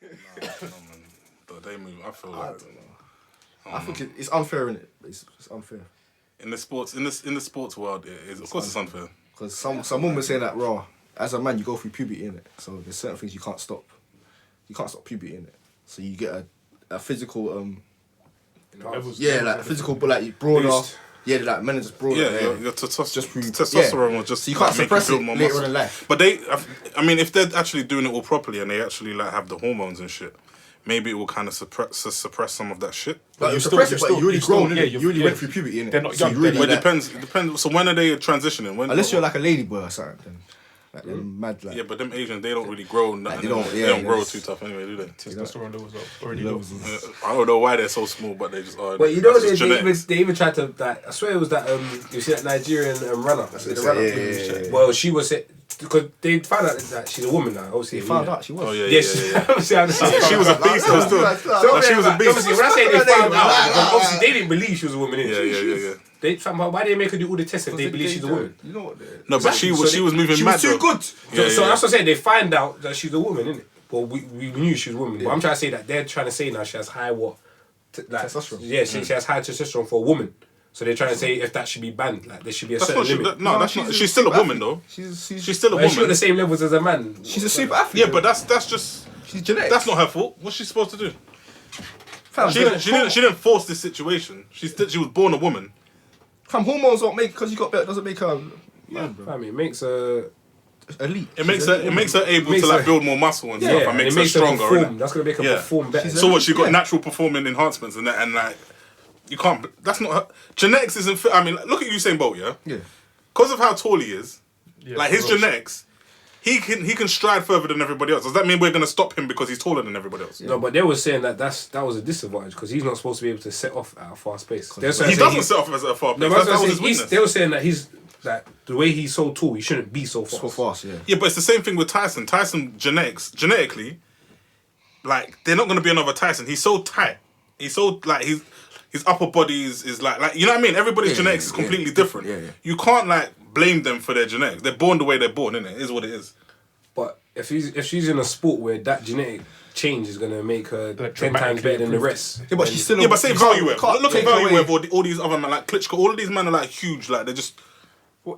Nah, man. They move. I feel like. I don't know. I think it's unfair, innit? It's unfair. In the sports world, it is. Of course, it's unfair. Because some women say that raw. As a man, you go through puberty, innit? So there's certain things you can't stop. You can't stop puberty, innit? So you get a physical like physical, but like broader. Boost. Yeah, like men are just broader. Yeah, your testosterone will just so you can't suppress it more later muscle. on in life. But I mean, if they're actually doing it all properly and they actually like have the hormones and shit, maybe it will kind of suppress some of that shit. But you suppress it, but you already grown, innit? You already went through puberty, innit? They're not so young. really, Well, it depends. So when are they transitioning? Unless you're like a lady boy or something, then like they're mad. Like, yeah, but them Asians, they don't really grow. Like, they don't grow too tough anyway, do they? Testosterone levels are already low. I don't know why they're so small, but they just are. But you know, they even tried to. Like, I swear it was that. You see that Nigerian runner. Yeah. Well, she was because they found out that she's a woman now. Obviously, they found out she was. Oh yeah. Obviously, I understand. She was a beast. She was a beast. Obviously, when I say they found out, obviously they didn't believe she was a woman. Yeah. They found out why they make her do all the tests if they believe she's a woman. You know what? No, but she was moving mad. She was too good. So that's what I'm saying. They find out that she's a woman, innit? Well, we knew she was a woman. But I'm trying to say that they're trying to say now she has high testosterone. Yeah, she has high testosterone for a woman. So they're trying to say if that should be banned, like there should be a certain limit. That's not. She's still a woman though. She's still a woman. She's got the same levels as a man. She's a super athlete. Yeah, but that's just. She's genetic. That's not her fault. What's she supposed to do? She didn't force this situation. She was born a woman. Hormones don't make because you got better doesn't make her. It makes her elite. It makes her able to like build more muscle and stuff. And makes her stronger. Perform. That's gonna make her perform better. So what? She got natural performing enhancements and that, and like you can't. That's not her. Genetics isn't. I mean, look at Usain Bolt. Yeah. Because of how tall he is, like his genetics. He can stride further than everybody else. Does that mean we're going to stop him because he's taller than everybody else? No, but they were saying that was a disadvantage because he's not supposed to be able to set off at a fast pace. He doesn't set off at a fast pace. No, that was his weakness. They were saying that the way he's so tall, he shouldn't be so fast. So fast, yeah. Yeah, but it's the same thing with Tyson. Tyson genetically, like they're not going to be another Tyson. He's so tight. He's so like his upper body is like you know what I mean. Everybody's genetics is completely different. Yeah. You can't like blame them for their genetics. They're born the way they're born, innit? It is what it is. But if she's in a sport where that genetic change is gonna make her 10 times better than the rest. Yeah, but she's still. But say value web. Look at value web. All these other men like Klitschko. All of these men are like huge. Like they're just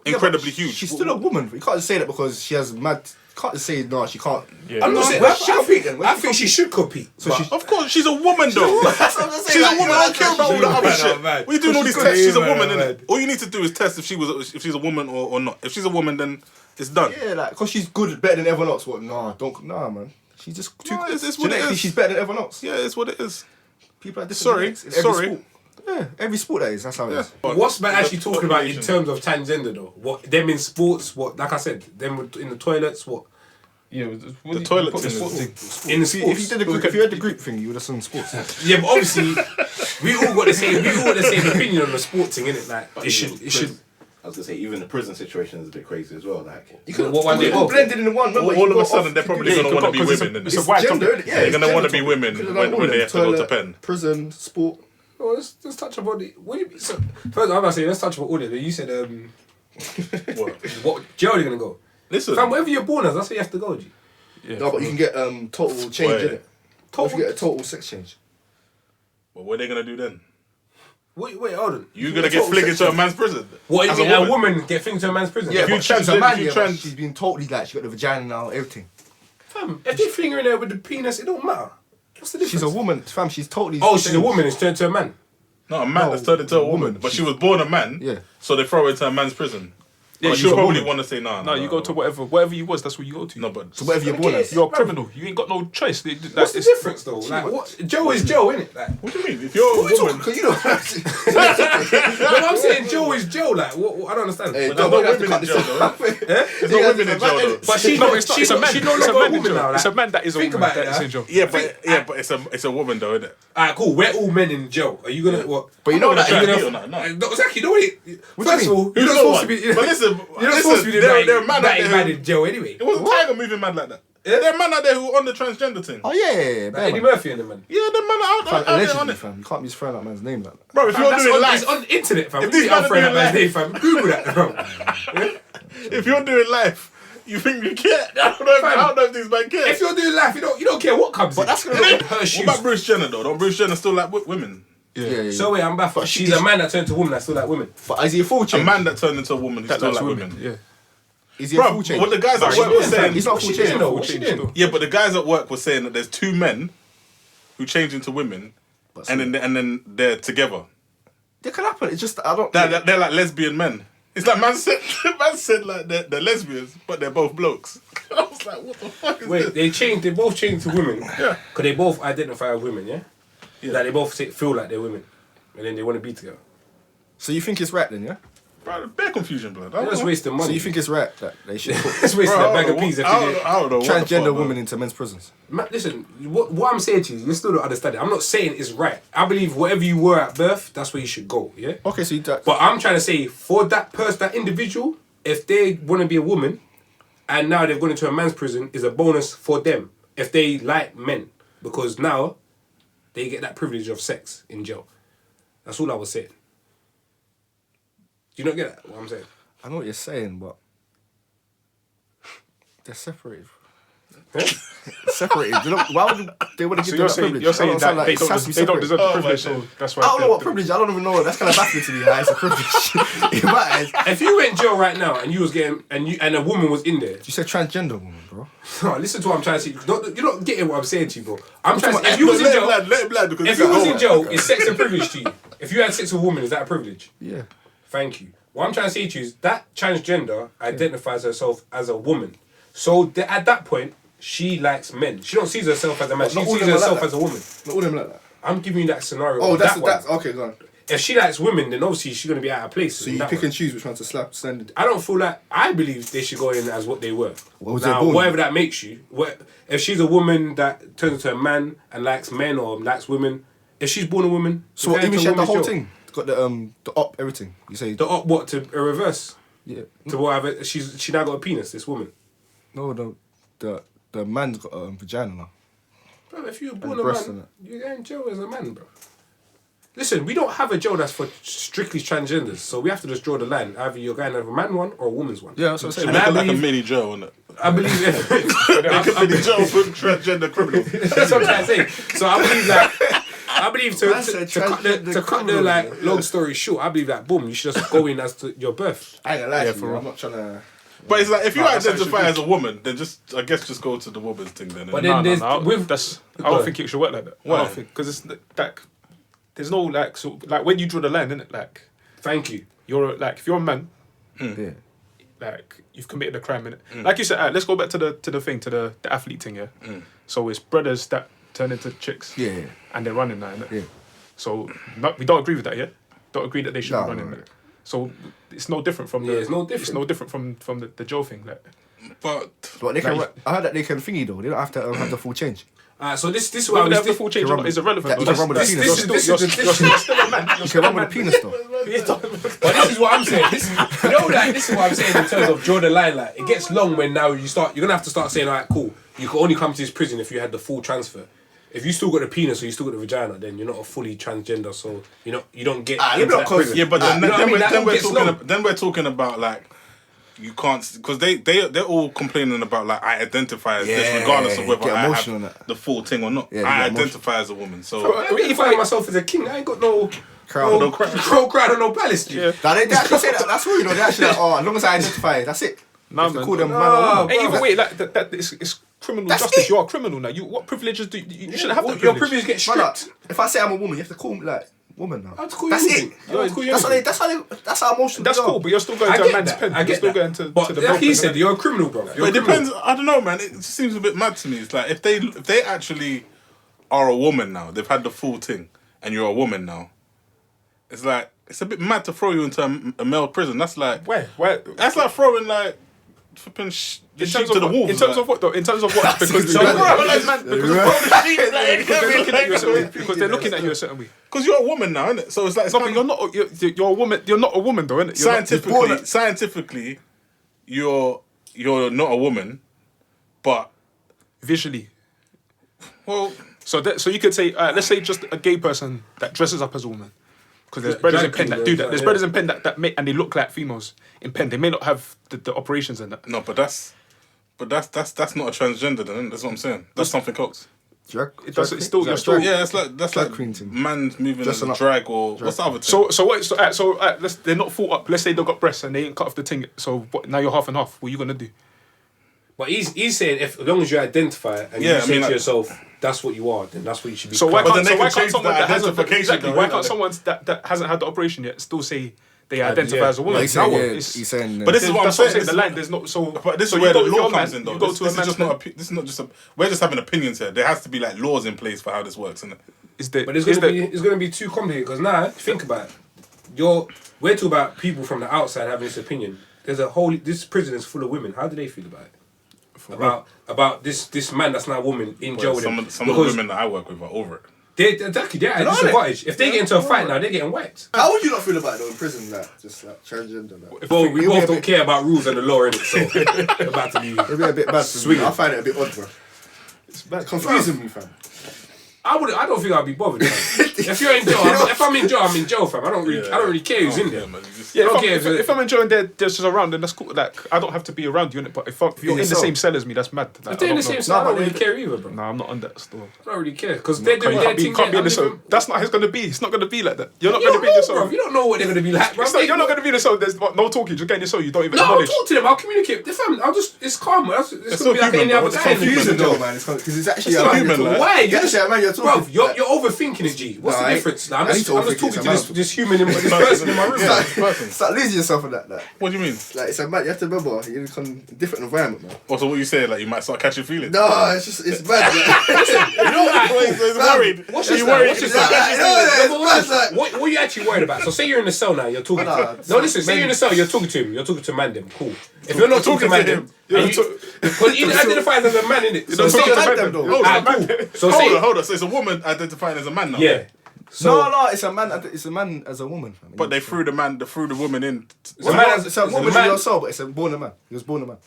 incredibly huge. She's still a woman. You can't just say that because she has mad. You can't just say no. She can't. Yeah. I'm not saying I think she should compete. So of course, she's a woman though. She's a woman. I don't care about all the other shit. What are you doing all these tests? She's a woman, innit? All you need to do is test if she's a woman or not. If she's a woman, then it's done. Yeah, like because she's good, better than everyone else. What? Nah, man. She's just too. It's what it is. She's better than everyone else. Yeah, it's what it is. People are sorry. Yeah, every sport that is. That's how it is. What's man actually talking about in terms of transgender though? What them in sports? What like I said, them in the toilets? What? Yeah, the toilet thing. In the sports. If you had the group thing, you would have seen sports. Yeah, but obviously we all got the same opinion on the sport thing, innit? Like it should. I was gonna say even the prison situation is a bit crazy as well. Like you could blended in one. All of a sudden, they're probably gonna want to be women. It's a wide gender. Yeah, they're gonna want to be women when they have to go to pen. Prison, sport. Oh, let's touch upon it. First, I'm gonna say let's touch upon all of it. You said what jail are you gonna go? Listen, fam, wherever you're born as, that's where you have to go, G. Yeah. No, but you can get total change in it. You get a total sex change. Well, what are they gonna do then? Wait, hold on. You're gonna get flicked into a man's prison? What, as a woman get flicked into a man's prison? Yeah, if she's a man, she's been totally like, she got the vagina now, everything. Fam, if they finger in there with the penis, it don't matter. What's the difference? She's a woman, fam, she's totally... Oh, she's a woman, it's turned to a man. No, a man that's turned into a woman. But she was born a man, so they throw her into a man's prison. Yeah, she'll probably want to say nah. No, you go to whatever you was. That's where you go to. No, but so whatever you're born as, you're a criminal. You ain't got no choice. What's the difference though? Like, what? Joe is Joe, innit? Like, what do you mean? If you're a woman, because you know. No, I'm saying Joe is Joe. Like, what? I don't understand. There's no women in jail though. There's no women in jail though. But she's a man. She's no longer a woman now. It's a man that is a woman that is in jail. Yeah, but it's a woman though, isn't it? Alright, cool. We're all men in jail. Are you gonna what? But you know that you're gonna no, exactly. No, first of all, you're not supposed to be. But listen, you're not supposed to be they're mad that man in jail anyway. It wasn't Tiger moving mad like that. Yeah, there are men out there who are on the transgender thing. Oh yeah, Eddie Murphy and the man. Yeah, the man out there on it. Fam, you can't be just throwing that man's name like that. Bro, if you're doing live, it's on the internet, fam. If these men are doing live, Google that, bro. If you're doing live You think you care? I don't know if these men care. If you're doing life, you don't care what comes. But that's gonna her What shoes. about Bruce Jenner though? Don't Bruce Jenner still like women? Yeah. So wait, I'm baffled. She's a man that turned to a woman that still like women. But is he a full change? A man that turned into a woman who still like women. Yeah. Is he a full change? What the guys at work were saying. He's not full change. What's she doing? Yeah, but the guys at work were saying that there's two men who change into women, and then they're together. It can happen. It's just I don't. They're like lesbian men. It's like man said like they're lesbians, but they're both blokes. I was like, what the fuck is this? They both changed to women. Yeah. Because they both identify as women, yeah? Like they both feel like they're women. And then they want to be together. So you think it's right then, yeah? Bro, bare confusion, blood. They're just wasting money. So you think it's right that they should put Just wasting a bag of peas. I don't know. transgender women into men's prisons? Man, listen, what I'm saying to you still don't understand it. I'm not saying it's right. I believe whatever you were at birth, that's where you should go, yeah? Okay, so But I'm trying to say, for that person, that individual, if they want to be a woman, and now they've gone into a man's prison, is a bonus for them. If they like men. Because now, they get that privilege of sex in jail. That's all I was saying. Do you not get that, what I'm saying? I know what you're saying, but they're separated. Separated. Why would they want to give them that privilege? You're saying that they don't deserve the privilege, so that's why. I don't know what privilege. I don't even know. That's kind of baffling to me. Like, it's a privilege. It matters. If you went jail right now and you was getting and a woman was in there, You said transgender woman, bro. no, listen to what I'm trying to say. You're not getting what I'm saying to you, bro. I'm trying to say, if you was in jail, let him lad because if you was in jail, is sex a privilege to you? If you had sex with a woman, is that a privilege? Yeah. Thank you. What I'm trying to say to you is that transgender identifies herself as a woman. So at that point, she likes men. She don't see herself as a man. She sees herself as a woman. Not all of them like that. I'm giving you that scenario. Oh, that's one. okay. Go on. If she likes women, then obviously she's gonna be out of place. So you pick and choose which one to send. I don't feel like I believe they should go in as what they were. What was now, born? whatever that makes you. If she's a woman that turns into a man and likes men or likes women, if she's born a woman, So what? Even she had the whole thing. Got the op everything. You say the op what to a reverse? Yeah. To whatever she now got a penis. This woman. No, the man's got a vagina now. Bro, if you're born And a breast man, in it. you're going in jail as a man, bro. Listen, we don't have a jail that's for strictly transgenders, so we have to just draw the line. Either you're going to have a man one or a woman's one. Yeah, that's what I'm saying. And I like a believe, mini jail, isn't it? I believe Like a mini jail for transgender criminals. that's what I'm trying to say. So I believe to cut the like long story short, I believe that boom, you should just go in as to your birth. I ain't gonna lie to you. I'm not trying to. But it's like if you that's identify actually as a woman, then just go to the woman's thing then. But innit? then No, with I don't think it should work like that. Why? I don't think because it's like there's no like so like when you draw the line, innit? Like thank you. you're like if you're a man, Yeah. like you've committed a crime, innit? Like you said, let's go back to the athlete thing, yeah. So it's brothers that turn into chicks, Yeah. and they're running now, innit? Yeah. So we don't agree with that, yeah. Don't agree that they should No, be running. no, innit? So it's no different from Yeah, it's no different. It's no different from the Joe thing, like. But But they can. I heard that they can thingy though. They don't have to have the full change. So this is why Whether they have the full change or not is irrelevant. You can run with a penis. You're still a man. You can run with a penis though. But this is what I'm saying. This is what I'm saying in terms of draw the line. Like it gets long when now you're gonna have to start saying, alright, cool. You can only come to this prison if you had the full transfer. If you still got the penis or you still got the vagina, then you're not a fully transgender. So you don't get into that prison. yeah, but then we're talking about like you can't because they're all complaining about like I identify as this regardless of whether get I emotional have on that. the full thing or not. Yeah, I get identify as a woman. So I identify myself as a king. I ain't got no Crown. no crown or no palace. Yeah. Now they actually say that. That's true. They actually like, as long as I identify, that's it. Nah, If they man. call them man or woman. Hey, either way, like that it's criminal That's justice. it. You are a criminal now. What privileges do you shouldn't have that Your privilege? privilege gets Man, stripped. like, if I say I'm a woman, you have to call me like woman now. I have to call That's you it. anything. I have to call you That's anything. that's how emotional. That's they are. cool, but you're still going I to a get man's that. pen. I You're get still that. going to But the like he broken, said, innit? you're a criminal, bro. but it depends. I don't know, man. It just seems a bit mad to me. It's like if they actually are a woman now, they've had the full thing, and you're a woman now. It's like it's a bit mad to throw you into a male prison. That's like Where? that's like throwing like flipping In sheep terms to of the what? wolves. In terms like. of what though? In terms of what? Because So, because Because they're looking at you a certain way. Because you're a woman now, innit? So it's like No, but you're not. You're a woman. You're not a woman though, innit? You're not- scientifically, you're not a woman, but visually. well, So you could say, let's say just a gay person that dresses up as a woman. Because there's brothers in Penn that do that. There's brothers in Penn that make, and they look like females in Penn. They may not have the operations and that. no, but that's But that's not a transgender, then. That's what I'm saying. That's something else. It does. It's still. You're still. Yeah, that's like man moving as a drag or what's the other thing? They're not full up. Let's say they've got breasts and they ain't cut off the thing. So now you're half and half. What are you gonna do? But he's saying as long as you identify and you say to yourself, that's what you are, then that's what you should be. So why can't someone that that hasn't had the operation yet still say they identify as a woman? He's saying, but this is what I'm saying. The line, there's not so. But this is where the law comes in, though. This is not just. We're just having opinions here. There has to be like laws in place for how this works, isn't it? But it's going to be too complicated because now think about it. We're talking about people from the outside having this opinion. This prison is full of women. How do they feel about it? About this man that's now a woman in jail with him. Some of the women that I work with are over it. They're at disadvantage. If they get into a fight now, they're getting whacked. How would you not feel about it though in prison, just transgender? Well, we both don't care about rules and the law, innit? So we're about to be. It'll be a bit bad for me. I find it a bit odd, bro. It's confusing me, fam. I don't think I'd be bothered. If you're in jail, if I'm in jail, I'm in jail, fam. I don't really care who's in there. If I'm enjoying they're just around, then that's cool. Like I don't have to be around you, innit? But if you're in the same cell as me, that's mad. If they're in the same cell, I don't really care either, bro. Nah, I'm not on that still. I don't really care because they're doing their thing. You can't be in the cell. That's not how it's gonna be. It's not gonna be like that. You're not gonna be in the cell. You don't know what they're gonna be like, bro. You're not gonna be in the cell. There's no talking. Just get in the cell. You don't even I'll acknowledge. talk to them. I'll communicate. It's calm. It's gonna be like any other guy. It's confusing though, man. Because it's actually a man. Why? You're talking. Bro, you're overthinking it, G. What's the difference? I'm just talking to this human, this person in my room. Start losing yourself in that. What do you mean? Like it's a man. You have to remember you're in a different environment, man. So what you say? Like you might start catching feelings? No, it's bad. He's worried. What's this? What are you actually worried about? So say you're in the cell now. You're talking to. No, listen. Say you're in the cell. You're talking to him. You're talking to Mandem. Cool. If you're not talking to Mandem, because he identifies as a man, innit? So say Mandem though. So hold on. So it's a woman identifying as a man now. Yeah. So, no, it's a man. It's a man as a woman. But they threw the woman in. It's a woman in your soul, but it's born a man. He was born a man.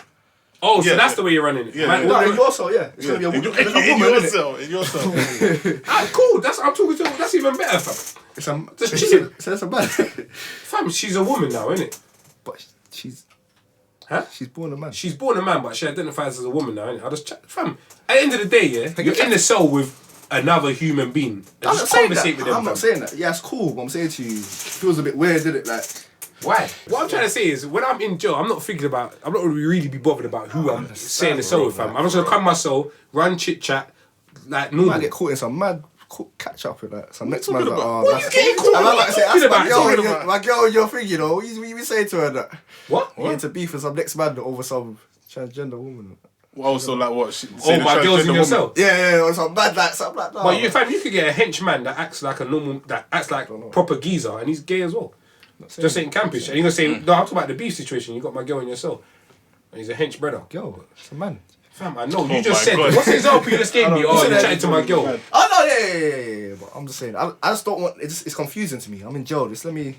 Oh, so that's the way you're running it. No, in your soul, yeah. It's gonna be a woman. In your cell. Cool. I'm talking to. That's even better, fam. Just chill. So that's a man. Fam, she's a woman now, innit? But she's. Huh? She's born a man. She's born a man, but she identifies as a woman now, innit? I just fam. At the end of the day, yeah, you're in the cell with another human being. I'm just conversate with them. I'm not saying that. Yeah, it's cool, but I'm saying to you, it feels a bit weird, isn't it? Like, why? What I'm trying to say is, when I'm in jail, I'm not really be bothered about who I'm saying the cell with, fam. I'm just gonna come my cell, run chit chat, like normal. You might get caught in some mad catch up with that. Some next man's like, what are you getting caught? I'm like, that's my girl in your thing, you know. What you saying to her that? What? You into beef with some next man over some transgender woman. Well, so like what? My girl's in your cell. Yeah, or something bad like something like that. But you could get a henchman that acts like a normal, that acts like proper geezer, and he's gay as well. Just ain't campish. And you're gonna say, no, I'm talking about the beef situation. You got my girl in your cell, and he's a hench brother. Girl, it's a man. Fam, I know. You just said, what's the example you just gave me? Oh, you're chatting to my girl. Oh no, yeah. But I'm just saying, I just don't want. It's confusing to me. I'm in jail. Just let me.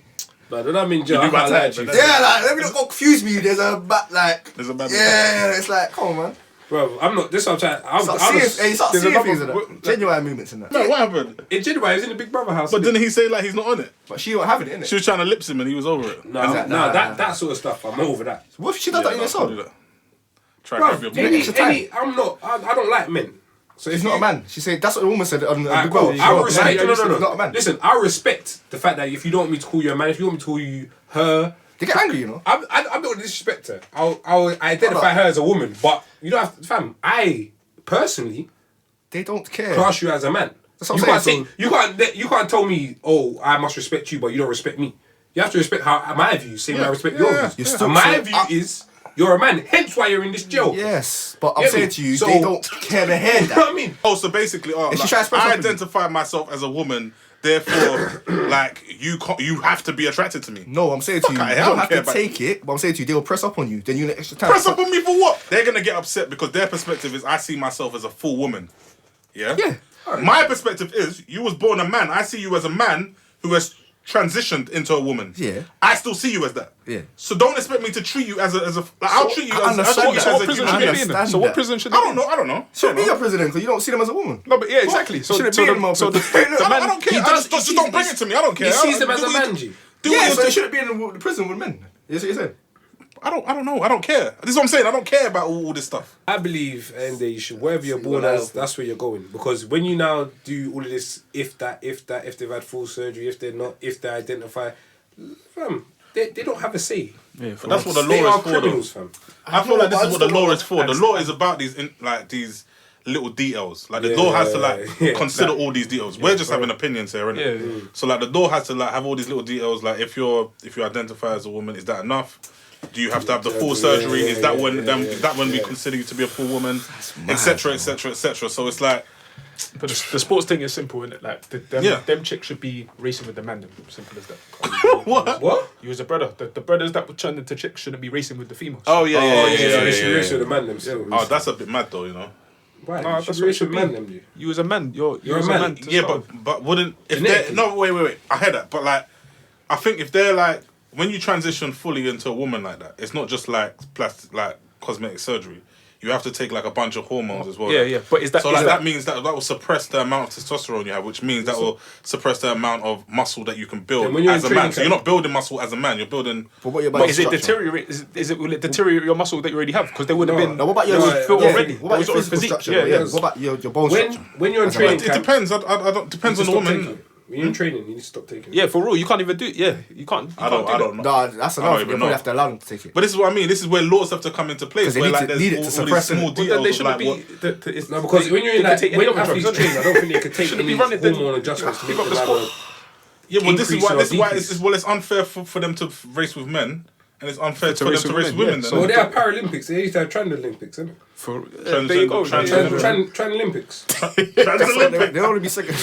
But then I'm in jail. I can't lie to you. Yeah, like let me not confuse me. There's a bad Yeah, it's like, come on, man. Bro, I'm not. This is what I'm trying. Start seeing things in that. Genuine movements in that. No, what happened? In Genuine, he was in the Big Brother house. But didn't he say like he's not on it? But she don't have it, innit? She was trying to lips him and he was over it. No, that sort of stuff. I'm over that. What if she does that in your soul? Try Bro, to have your I'm not. I don't like men. So he's not a man. She said that's what the woman said on the Big Brother. Brother. I respect. No. Not a man. Listen, I respect the fact that if you don't want me to call you a man, if you want me to call you her. They get angry, you know. I'm not gonna disrespect her. I'll identify her as a woman, but you don't have to, fam. I personally, they don't care. Class you as a man. That's what I'm saying. You can't tell me, oh, I must respect you, but you don't respect me. You have to respect how my view. Same way I respect your views. My view is you're a man. Hence why you're in this jail. Yes, but I'm saying to you, they don't care to hear that. You know what I mean? Oh, so basically, I identify myself as a woman. Therefore, like you have to be attracted to me. No, I'm saying to you, you don't have to take it. But I'm saying to you, they'll press up on you. Then you need extra time. Press up on me for what? They're gonna get upset because their perspective is I see myself as a full woman. Yeah. Yeah. Right. My perspective is you was born a man. I see you as a man who has transitioned into a woman. Yeah. I still see you as that. Yeah. So don't expect me to treat you as a. I'll treat you as a prison should it be in? So what prison should it be? I don't know. Shouldn't be your president because you don't see them as a woman. No, but yeah, exactly. So the man. I don't care. Just don't bring it to me. I don't care. He sees them as a man, G. Yeah, so they shouldn't be in the prison with men. You see what you're saying? I don't know. I don't care. This is what I'm saying. I don't care about all this stuff. I believe, and you should, wherever you're born as, that's where you're going. Because when you now do all of this, if they've had full surgery, if they're not, if they identify, fam, they don't have a say. Yeah, But that's what the They law are is for. criminals, fam. I feel like this is what the law is for. The law is about these little details. Like the law has to consider all these details. We're just having opinions here, innit? Yeah. So like the law has to have all these little details. Like if you identify as a woman, is that enough? Do you have to have the full surgery? Is that when we consider you to be a full woman? Etc. Etc. Etc. So it's like. But the sports thing is simple, isn't it? Like them chicks should be racing with the man. Simple as that. What? You as a brother. The brothers that would turn into chicks shouldn't be racing with the females. Oh yeah. They should race with the man themselves. Oh, that's a bit mad though, you know. Right, No, you that's should what it race should with be. man, them, you. You as a man, you're You're a as man. a man. To Yeah, start. but wouldn't if Genetically. they no wait I hear that, but like I think if they're like when you transition fully into a woman like that, it's not just like plastic like cosmetic surgery. You have to take like a bunch of hormones as well. Yeah. But is that So is like that that means that will suppress the amount of testosterone you have, which means that will suppress the amount of muscle that you can build Then when you're as in a man. training So you're not building muscle as a man. You're building. But what But is it structure? deteriorate? Will it deteriorate your muscle that you already have? Because they would have been. No, what about your built already. What about Those your are physical physique. structure? Yeah. What about your bone When structure? when you're in As a training It camp, depends. I don't. Depends on the woman. when you're in training, you need to stop taking it. Yeah, for real, you can't even do. Yeah, you can't. I don't know. No, that's I enough. don't You even probably know. have to allow them to take it. But this is what I mean. This is where laws have to come into place. 'Cause they Where need like to- there's need it to all these suppress it. small But But details. they of, shouldn't like, be. No, because when you're in they like can take when any other athletes drugs, train, I don't think they could take Shouldn't any be running them. hormone adjustments to Pick make up them the have a Yeah, well, this is increase why. or This is why. decrease. It's unfair for them to race with men, and it's unfair To for them race to with race with women, women. yeah. then. Well, they have Paralympics. They used to have Trans-Olympics, isn't it? For there you go. Transgender. Trans-Olympics. They'll only be second.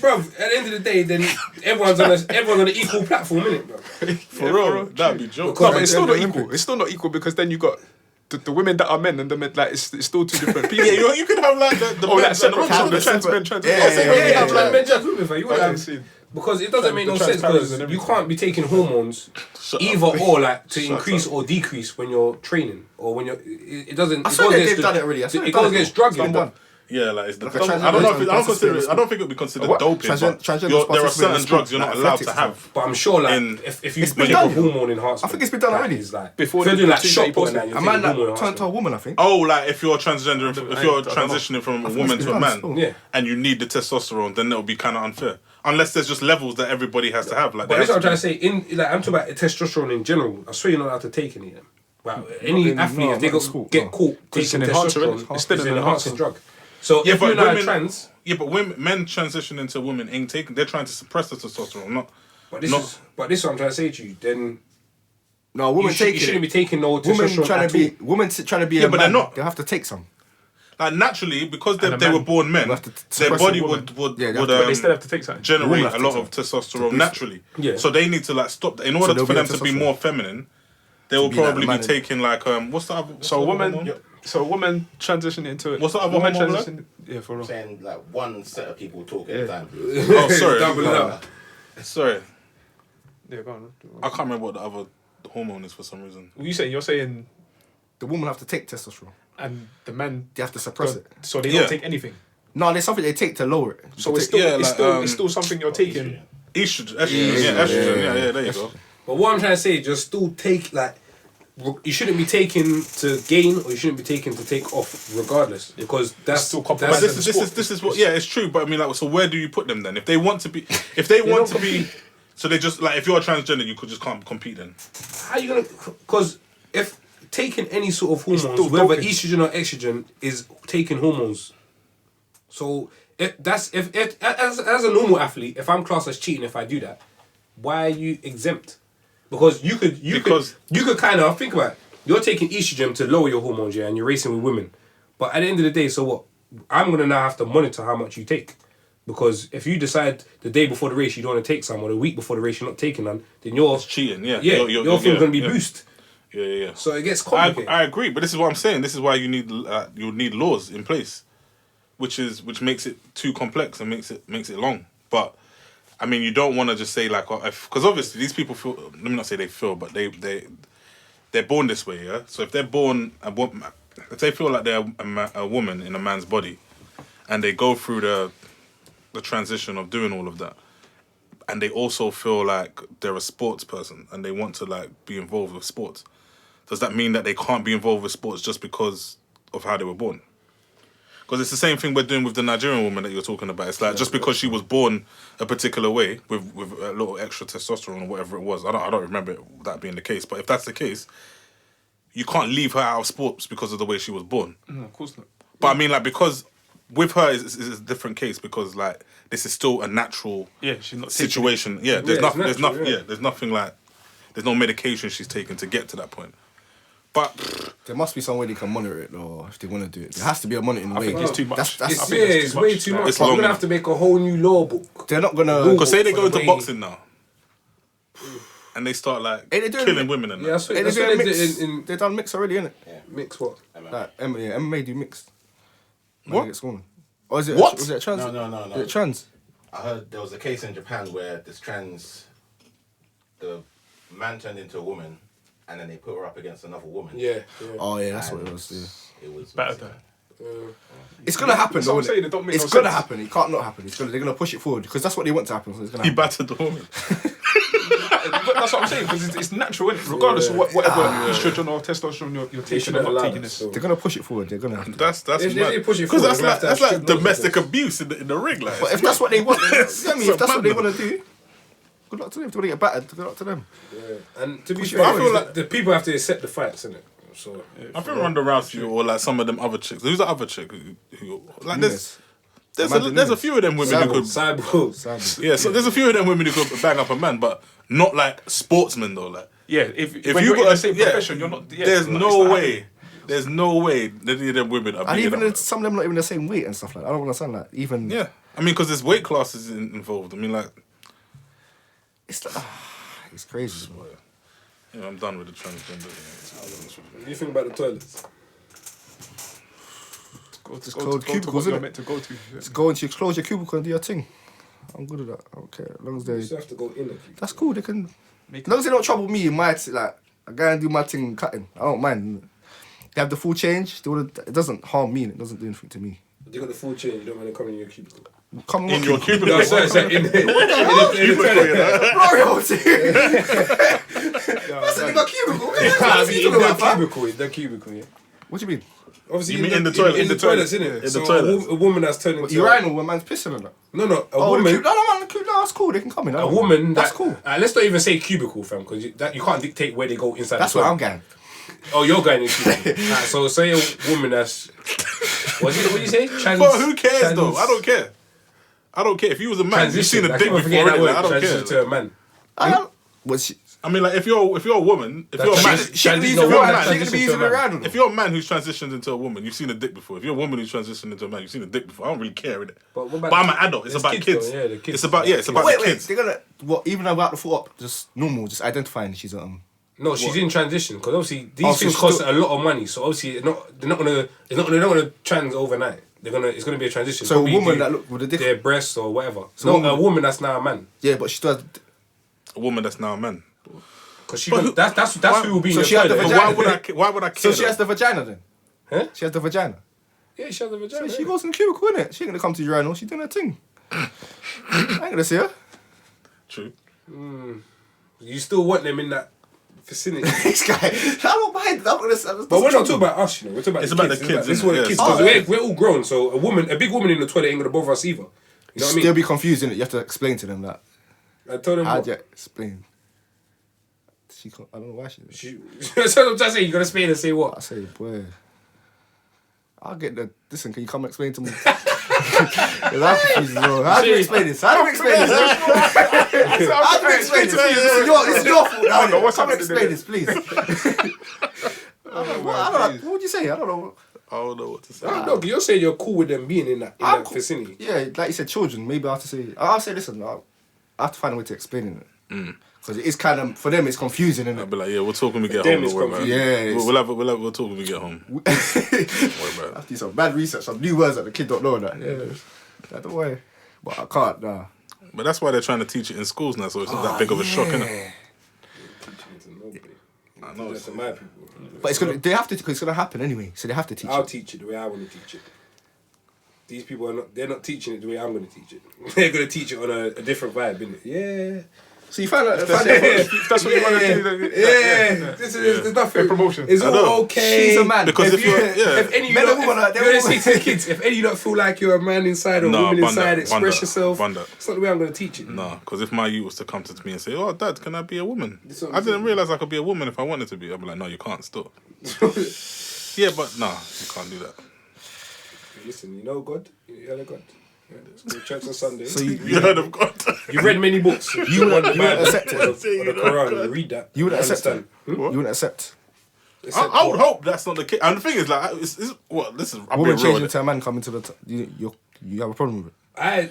Bro, at the end of the day, then everyone's on an equal platform, innit, bro? For real, that'd be joke. Because No, but it's still not Transgender equal. It's still not equal because then you got the women that are men and the men like it's still two different people. Yeah, you could have like the Oh, men that's and the separate. women. The trans men, trans. Yeah, like- trans men, trans women, you would Okay, have. see. Because it doesn't make no The sense transparency because and you everything. can't be taking hormones Shut either up. or like to Shut increase up. or decrease when you're training or when you're it doesn't. I it swear goes they've against done the- it already. I swear It they've goes done it. against drug. It's been done. Yeah, like it's the. Like a I don't know. I don't transgender consider. I don't think it would be considered doping. But there are certain drugs you're not allowed to have. But I'm sure like In- if you it's been take a done. hormone enhancement, I think it's been done that already. is like Before if they you're doing like do the shot two put days and that, you're A taking man that hormone turned to a enhancement. woman, I think. Oh, like if you're transgender, if you're I don't know. transitioning from a woman it's to a been man, done. Yeah. and you need the testosterone, then it'll be kind of unfair. Unless there's just levels that everybody has to have. Like, But there that's what I'm trying has to say. I'm talking about testosterone in general. I swear you're not allowed to take any of them. Wow. Any in- athlete, no, if they not in school, get no. caught It's taking an enhancer, testosterone, innit? It's still it's an an enhancing enhancer. drug. So Yeah, if but you're not women- trans, Yeah, but men transition into women ain't taking. They're trying to suppress the testosterone, not. but this No. is what I'm trying to say to you. Then No, you, women you taking shouldn't it. be taking no Women testosterone trying at to be all. women trying to be Yeah, a but man. they're not. They have to take some. Like naturally, because And a they were man born men, will have to their suppress body a woman. would Yeah, they would have to- But they still have to take something. generate women a have lot to of take testosterone to naturally. Yeah. So they need to like stop that. In order they'll for be them on to be testosterone. more feminine, they will be like probably a be man. taking like what's the other? So a woman, hormone? so a woman transitioning into it. What's the other woman hormone, transitioning? Yeah, for real. Saying like one set of people talk at a time. Oh, sorry. Double it up. Sorry, Yeah, go on. I can't remember what the other hormone is for some reason. What you saying? You're saying, The woman have to take testosterone. and the men, They have to suppress it. so they Yeah. don't take anything. No, there's something they take to lower it. So They it's take- still, yeah, it's like, still, it's still something you're taking. Estrogen, estrogen, yeah, estrogen, yeah, there you go. But what I'm trying to say is just still take like you shouldn't be taking to gain or you shouldn't be taking to take off regardless because that's still But compromising. this is what yeah, it's true. But I mean, like, so where do you put them then? If they want to be, so they just like if you're a transgender, you could just can't compete then. how you gonna because if taking any sort of hormones, still whether doping. estrogen or estrogen is taking hormones. So if as a normal athlete, if I'm classed as cheating if I do that, why are you exempt? Because you could kind of think about it. You're taking estrogen to lower your hormones, yeah, and you're racing with women. But at the end of the day, so what? I'm gonna now have to monitor how much you take. Because if you decide the day before the race you don't want to take some, or the week before the race you're not taking none, then It's cheating, yeah. your thing's gonna be boost. Yeah. So it gets complicated. I agree, but this is what I'm saying. This is why you need laws in place, which makes it too complex and makes it long. But I mean, you don't want to just say like, because obviously these people feel. Let me not say they feel, but they're born this way, yeah. So if they're born if they feel like they're a woman in a man's body, and they go through the transition of doing all of that, and they also feel like they're a sports person and they want to like be involved with sports, does that mean that they can't be involved with sports just because of how they were born? Because it's the same thing we're doing with the Nigerian woman that you're talking about. It's like just because she was born a particular way with a little extra testosterone or whatever it was. I don't remember that being the case. But if that's the case, you can't leave her out of sports because of the way she was born. No, of course not. But I mean, like, because with her it's a different case because like this is still a natural she's not situation. Yeah, there's nothing like there's no medication she's taken to get to that point. But there must be some way they can monitor it though if they want to do it. There has to be a monitoring way. I think it's too much. It's way too much. We're gonna have to make a whole new law book. They're not gonna because say they go into boxing now. And they start like killing women and that. Yeah, they done mix already, innit? Yeah. Mix what? Like MMA do mixed. What? Or is it What? Was it a trans? No. Is it trans? I heard there was a case in Japan where the man turned into a woman, and then they put her up against another woman. Yeah. Oh yeah, that's what it was. Yeah. It was better than. It's gonna happen though. I'm saying, it don't make It's no gonna sense. happen. It can't not happen. They're gonna push it forward because that's what they want to happen. So it's gonna He happen. battered the woman. But that's what I'm saying, because it's natural, innit? Regardless of whatever estrogen or testosterone you're taking or not taking this. They're gonna push it forward. They're gonna have to. That's If mad. they push it Because forward, that's like strict domestic laws. abuse in the ring. Like, But if that's what they want, you know what I mean? If that's what they madness. want to do, good luck to them. If they want to get battered, good luck to them. Yeah. And to be Push it fair, I feel like the people have to accept the facts, innit? So I think Ronda Rousey or like some of them other chicks. Who's the other chick who like there's Nunes. a few of them women who could cyborg. yeah. So there's a few of them women who could bang up a man, but not like sportsmen though. Like Yeah, if you when you're in got the same profession, you're not. Yeah, there's like, no it's not way. There's no way any of them women are. And beating even up. some of them not even the same weight and stuff like that. I don't understand that. Even Yeah, I mean, because there's weight classes involved. I mean, like, it's like, it's crazy. yeah, I'm done with the transgender. What do you think about the toilets? It's Go called to cubicles, what isn't you're it? meant to go to. Just go into close your cubicle and do your thing. I'm good at that. I don't care. As long as You they, just have to go in. that's cool. They can. Make As long as they don't trouble me in my like, I go and do my thing cutting. I don't mind. They have the full change. It doesn't harm me. And it doesn't do anything to me. You got the full chain. You don't mind coming in your cubicle. Come on, In your cubicle. No, sorry, in the toilet. Mario, I said you got cubicle. What In the cubicle, yeah. What do you mean? Obviously, You mean in the toilet? In the toilets, innit? In the So toilets. a woman that's turned into Urinal when man's pissing on that. No, a Oh, woman. no, that's cool. They can come in. A woman. That's that, cool. Let's not even say cubicle, fam, because you can't dictate where they go inside. That's the what I'm toilet. getting. Oh, you're going in cubicle. So say a woman that's. What do you say? But who cares though? I don't care. I don't care if you was a man. You've seen a dick before. Like, I don't Transition care. to a man. I mean, like if you're a woman, if you're a man, if you're a man who's transitioned into a woman, you've seen a dick before. If you're a woman who's transitioned into a man, you've seen a dick before. I don't really care, innit? But I'm an adult. It's about kids. Yeah, the kids. It's about the kids. They're gonna even about the foot up, just normal, just identifying she's No, she's in transition because obviously these Oh, things so cost a lot of money. So obviously they're not gonna trans overnight. It's gonna be a transition. So a Probably woman do that look with a dick. their breasts or whatever. So No, a woman that's now a man. Yeah, but she still has. A woman that's now a man. Because that's who will be So in she your had the toilet. vagina. Why would I care? So she has the vagina then. Huh? She has the vagina. Yeah, she has a So vagina. she goes in the cubicle, innit? She ain't gonna come to urinal. She doing her thing. I ain't gonna see her. True. You still want them in that vicinity. This guy, I don't mind. But we're not talking about us, you know. We're talking about It's the about kids. the kids, This is isn't what it? the kids. Yes. Because we're all grown. So a big woman in the toilet ain't gonna bother us either. You know what I mean? They'll be confused, innit? You have to explain to them that. I told them. How'd What? you explain? She can't, I don't know why she. That's what I'm trying to say. You gotta explain and say I what? say, boy. I'll get the. Listen, can you come explain to me? I'm confused as well. How do you explain this? How do you explain this? How do you explain this? This is your fault now. know what's Come happening explain this, please. I don't know. What would you say? I don't know. I don't know what to say. No, because you're saying you're cool with them being in that I'm cool. vicinity. Yeah, like you said, children. Maybe I have to say. I'll say, listen. I have to find a way to explain it. Because it is kind of for them. It's confusing, isn't I'll it? be like, yeah, we'll talk when we get Them home. is Don't worry, man. confusing. Yeah, We'll talk when we get home. Don't worry about I have to do some bad research, some new words that the kid don't know. That yeah, don't worry. But I can't. Nah. But that's why they're trying to teach it in schools now, so it's not that big of a shock, innit? I know. That's my people. But it's gonna. They have to because it's gonna happen anyway. So they have to teach. I'll it. teach it the way I want to teach it. These people they're not teaching it the way I'm going to teach it. They're going to teach it on a different vibe, innit? Yeah. So you found out. That's what you want to do. Yeah. There's nothing. Promotion. It's all okay. She's a man. Because if any of you don't say to the kids, if any of you don't feel like you're a man inside or a woman inside, express yourself. It's not the way I'm going to teach it. No, because if my youth was to come to me and say, "Oh, Dad, can I be a woman?" I didn't realize I could be a woman if I wanted to be. I'd be like, "No, you can't. Stop." Yeah, but no, you can't do that. Listen, you know God. You heard of God. Go to church on Sunday. So You heard of God? You read many books. You wouldn't accept it. Or the Quran. You read that. You wouldn't accept understand. it. You wouldn't accept. I would hope that's not the case. And the thing is, like, listen, I'm Woman being real. changing to a man coming to the. You have a problem with it. I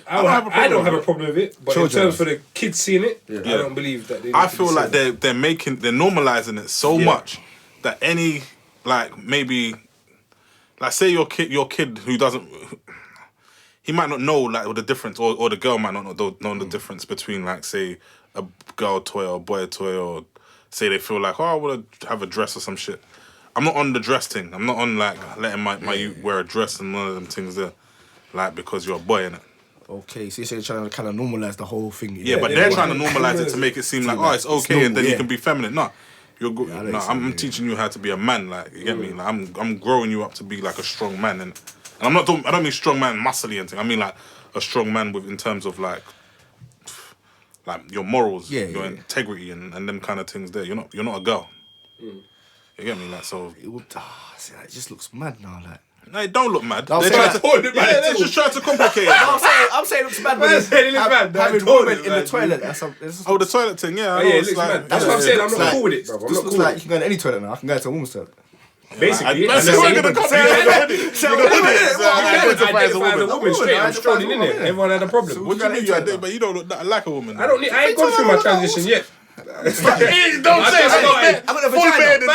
don't have a problem with it, but Children. in terms for the kids seeing it, I don't believe that. I feel like they're normalizing it so much that any, like, maybe, like, say your kid who doesn't, he might not know, like, the difference, or the girl might not know the difference between, like, say, a girl toy or a boy toy, or say they feel like, oh, I want to have a dress or some shit. I'm not on the dress thing. I'm not on, like, letting my youth wear a dress and one of them things there, like, because you're a boy, innit? Okay, so you're trying to kind of normalise the whole thing. Yeah, but they're trying to normalise it to make it seem like, oh, it's okay, normal, and then yeah. you can be feminine. No, I'm teaching you how to be a man. Like, you get me? Like, I'm growing you up to be like a strong man, and I don't mean strong man muscly and thing. I mean like a strong man in terms of like your morals, your integrity, and them kind of things. There, you're not a girl. You get me? Like, so it just looks mad now, like. No, it don't look mad. They're just trying to complicate it. I'm saying it looks mad when having women in the toilet. The toilet thing, yeah. It looks mad. That's what I'm saying. I'm not cool with it, bro. I'm not This cool looks like you can go in any toilet now. I can go to a woman's toilet. Basically, You're gonna copy it. identify as a woman straight. I'm strolling in there. Everyone had a problem. What do you mean you identify? But you don't look like a woman. I ain't gone through my transition yet. Don't say it. I got a vagina.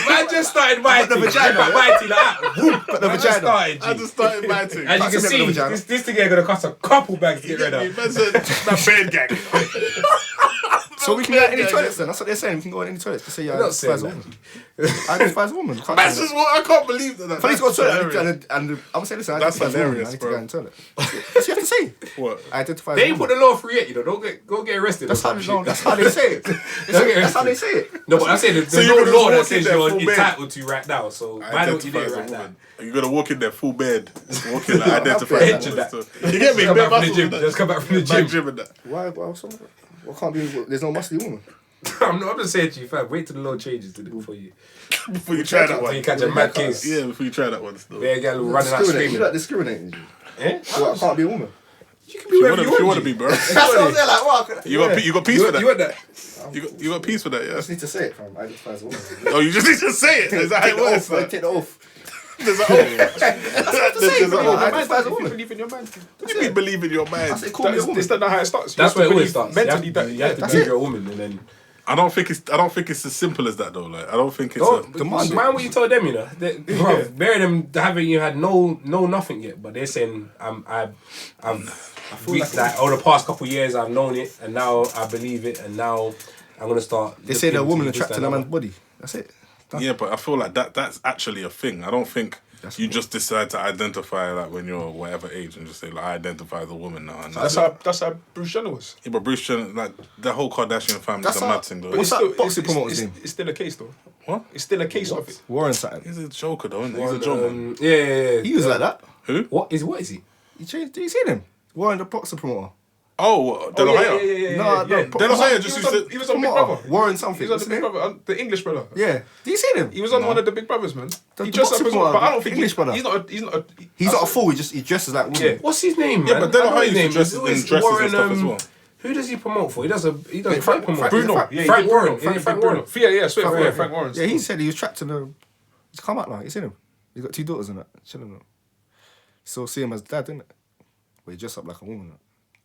Man just started biting. the vagina. Biting like Got the vagina. I just started biting. As you can see, this thing here gonna cost a couple bags to get rid of. That bed gang. So we can go in any toilets then. That's what they're saying. We can go in any toilets. They say you identify as a woman. I identify as a woman. That's just what I can't believe that. Police go to the toilet and I'm saying, listen, I That's identify as a woman. I hilarious, need to go bro. in the toilet. That's what you have to say. What? I identify as They a ain't woman. put the law free yet, you know. Don't get arrested. That's how they say it. That's how they say it. No, but I said there's So no you're gonna law that walk in says there you're full bed? entitled to right now. So why don't you do it right now? You're gonna walk in there full bed, walk in, like, identify. Picture that. You get me? Just come back Bare from the muscles gym. and that. Just come back from the Back gym. and that. Why what can't be? There's no muscly woman. I'm just saying to you, fam. Wait till the law changes before you Before you try that before one. you catch a mad case. Yeah, before you try that one. Still. Bare girl running out You screaming. like discriminating. Eh? Well, I can't be a woman. You can be whatever If you want to be, bro. That's what I'm saying. Like, what? You got peace for that. You want that? You got peace for that, I yeah. just need to say it, fam. I identify as a woman. Oh, you just need to say it. Is that how it works? Take the oath. There's an oath. There's an oath. I identify as a You woman. believe in your man. What do you mean believe in your I mind? say call me a woman. Is that not how it starts? That's where it always starts. Mentally, You have to that's believe it. you're a woman, and then. I don't think it's as simple as that though. Like, I don't think it's. Mind what you told them, you know. Bear them having you had no nothing yet, but they're saying I've reached that over the past couple of years I've known it, and now I believe it, and now I'm gonna start. They say the woman looking attracted to a this, man's body. That's it. Yeah, but I feel like that's actually a thing. I don't think you just decide to identify like when you're whatever age and just say like I identify as a woman now. And That's how Bruce Jenner was. Yeah, but Bruce Jenner, like the whole Kardashian family That's is a how- mad thing though. What's that boxing promoter's name? It's still a case though. What? It's still a case of it. Warren Saturn. He's a joker though, isn't he? He's He's a joker. Yeah. He was like that. Who? What is he? He changed. Did you see him? Warren the boxing promoter. Oh, De La Hoya. No, yeah. De La Hoya just used to. He was on Big Promoter. Brother. Warren He something. was on What's the his Big name? Brother, the English brother. Yeah. Did you see him? He was on one of the Big Brothers, man. The He dressed up boxing as well, but I brother, don't think English brother. he's not a. He's not a fool. He dresses like women. Yeah. What's his name, man? Yeah, but De La I know Hoya his used to dress in It's dresses Warren, and stuff as well. Who does he promote for? He does Frank- Frank promote. Bruno. Frank- Yeah, Frank he did Warren. Bruno. Is it Frank Bruno. Warren? Yeah, swear, Warren. Frank Warren. Yeah, he said he was trapped in a. He's come out now. You seen him? He's got 2 daughters and that. Chilling them. So see him as dad, didn't it? But he dressed up like a woman. Like.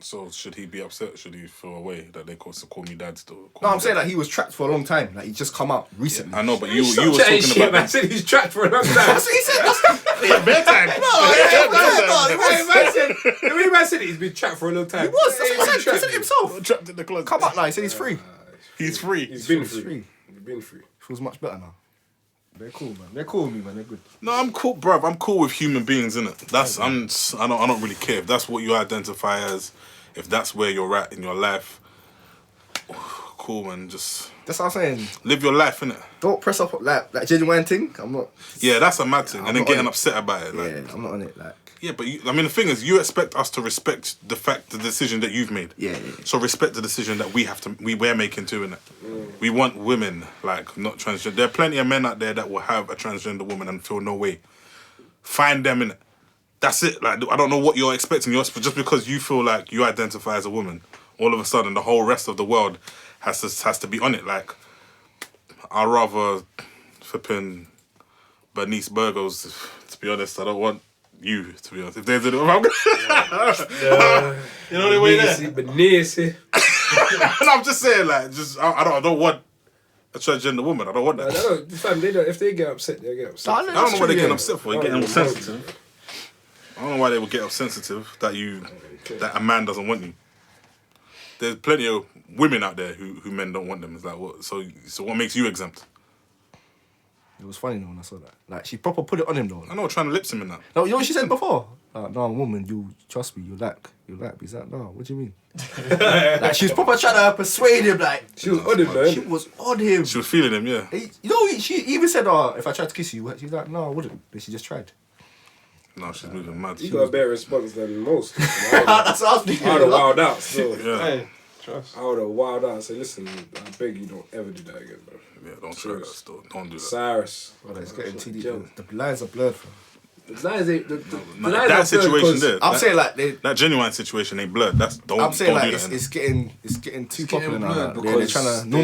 So should he be upset? Should he feel away that they call me dad still? No, I'm saying that he was trapped for a long time. Like he just come out recently. I know, but you was Stop talking chatting shit, man. I about said he's trapped for a long time. That's what he said. yeah, bedtime. The way man said it, he's been trapped for a long time. He was. That's what he said himself. Trapped in the closet. Come out now. He said he's free. He's free. He's been He's free. free. He's been free. Feels much better now. They're cool, man. They're cool with me, man. They're good. No, I'm cool, bruv. I'm cool with human beings, innit? I don't really care if that's what you identify as. if that's where you're at in your life, cool, man. Just that's what I'm saying. Live your life, innit? Don't press up like that genuine thing. I'm not. Yeah, that's a mad thing, and then getting upset about it. Like, yeah, I'm not on it. Like. Yeah, but the thing is, you expect us to respect the decision that you've made. Yeah. So respect the decision that we're making too, innit? We want women, like, not transgender. There are plenty of men out there that will have a transgender woman and feel no way. Find them, innit? That's it. Like, I don't know what you're expecting. Just because you feel like you identify as a woman, all of a sudden the whole rest of the world has to be on it. Like, I'd rather flipping Bernice Burgos, to be honest. I don't want you, to be honest. If there's a... You know the way there? Bernice. And I'm just saying, like, I don't want a transgender woman. I don't want that. If they get upset, they'll get upset. I don't know what they're getting upset for. They're getting sensitive. I don't know why they would get sensitive that a man doesn't want you. There's plenty of women out there who men don't want them. It's like, what? So what makes you exempt? It was funny though when I saw that. Like, she proper put it on him though. I know, trying to lips him in that. No, you know what she said before? No, woman, you trust me, you like. He's like, no, what do you mean? Like, she was proper trying to persuade him, like. She was on him, man. She was on him. She was feeling him, yeah. You know, she even said, if I tried to kiss you, she's like, no, I wouldn't. But she just tried. No, she's moving mad. You got a better response than most. That's what I was thinking. I would have wild out still. Yeah. Hey, trust. I would have wild out and say, listen, I beg you don't ever do that again, bro. Yeah, don't try that still. Don't do that. Cyrus. Oh, it's getting too deep. The lines are blurred, fam. The lines ain't... The lines That are situation there. I'm saying, like, that genuine situation ain't blurred. I'm saying, like, do that. it's getting too popular now. blurred Like, they're trying to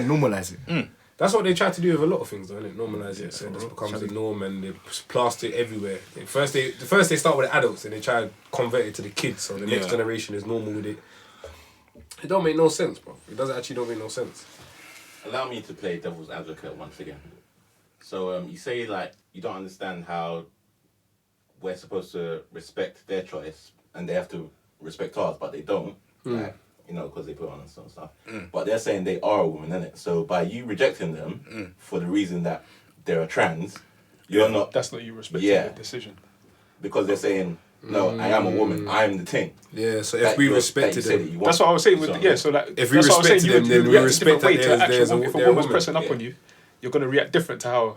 normalize it. That's what they try to do with a lot of things, though, innit? Normalise it, so it just becomes the norm, and they plaster it everywhere. First they start with the adults, and they try to convert it to the kids, so the next generation is normal with it. It don't make no sense, bro. It doesn't actually don't make no sense. Allow me to play devil's advocate once again. So you say, like, you don't understand how we're supposed to respect their choice, and they have to respect ours, but they don't. Like, you know, because they put on and stuff. But they're saying they are a woman, innit? So by you rejecting them for the reason that they're a trans, you're not... That's not you respecting the decision. Because they're saying, no, I am a woman. I am the thing. Yeah, so if we respected them... That's what I was saying with... Yeah, so like... If we respected them, then we respect that if a woman's pressing up on you, you're going to react different to how...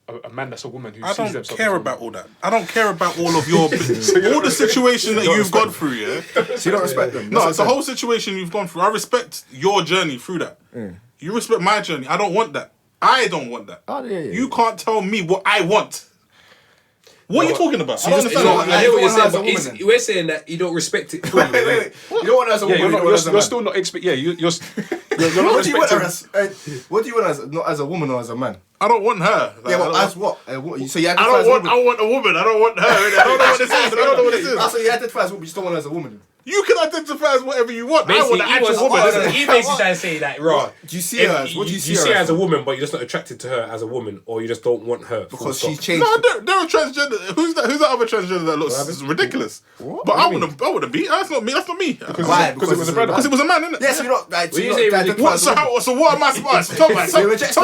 A man that's a woman who sees themselves. I don't care about all that. I don't care about all of your all the situation that you've gone through. Yeah, so you don't respect them. No, it's the whole situation you've gone through. I respect your journey through that. You respect my journey. I don't want that. I don't want that. Oh, yeah. You can't tell me what I want. What are you talking about? I don't understand. I hear what you're saying, but we're saying that you don't respect it fully. Wait. You don't want her as a woman. You're still not expect. Yeah, you're not respecting. What do you want not as a woman or as a man? I don't want her. Like, yeah, but as what? So you identify I want a woman. I don't want her. I don't know what this is. I don't know what this is. So you identify as a woman, you just don't want her as a woman. You can identify as whatever you want. Basically, I want an actual woman. He basically trying to say like, right. Do you see her as? What do you see her as a woman, but you're just not attracted to her as a woman, or you just don't want her because she's changed. No, they're a transgender. Who's that other transgender that looks ridiculous? What? But I wouldn't be. That's not me. Why? Because it was a brother. Because it was a man, innit? Yes, you're not. Like, so what am I supposed to tell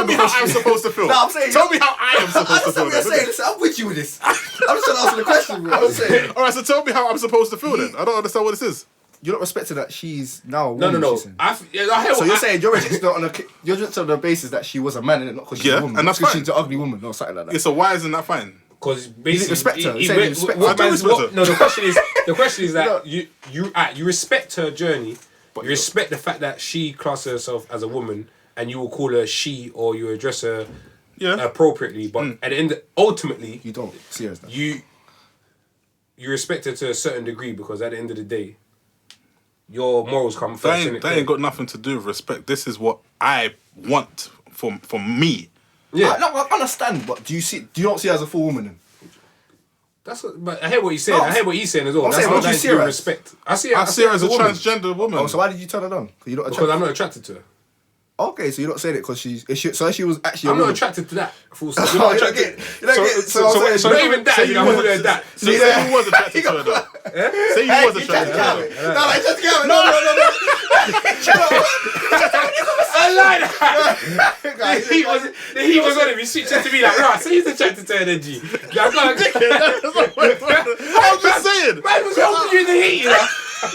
me how I'm supposed to feel? No, I'm saying. Tell me how I am supposed to feel. Listen, I'm with you with this. I'm just trying to answer the question, bro. I'm saying. All right, so tell me how I'm supposed to feel then. I don't understand what this is. You're not respecting that she's now a woman. No. So you're saying you're rejecting on the basis that she was a man and not because she's a woman. And that's because fine. she's an ugly woman or something like that. Yeah, so why isn't that fine? Because basically, respect her. The question is that you respect her journey. But you respect the fact that she classes herself as a woman, and you will call her she, or you address her appropriately. But at the end, ultimately, you don't see her as that. You respect her to a certain degree because at the end of the day, your morals come first. That ain't got nothing to do with respect. This is what I want from me. Yeah, I understand, but do you not see her as a full woman then? But I hear what he's saying. I hear what he's saying as well. That's what you see her as. Respect. I see her as a transgender woman. Oh, so why did you turn her down? Because I'm not attracted to her. Okay, so you're not saying it because she was actually. I'm not attracted to that. Full stop. You're not attracted. Not even that. I'm not doing that. Say you was attracted to her though. Say you was attracted to her. No, just go. No. I lied. He was on him. He switched it to me like, right, so he's attracted to her then, G. I'm just saying. Man was helping you in the heat, you know.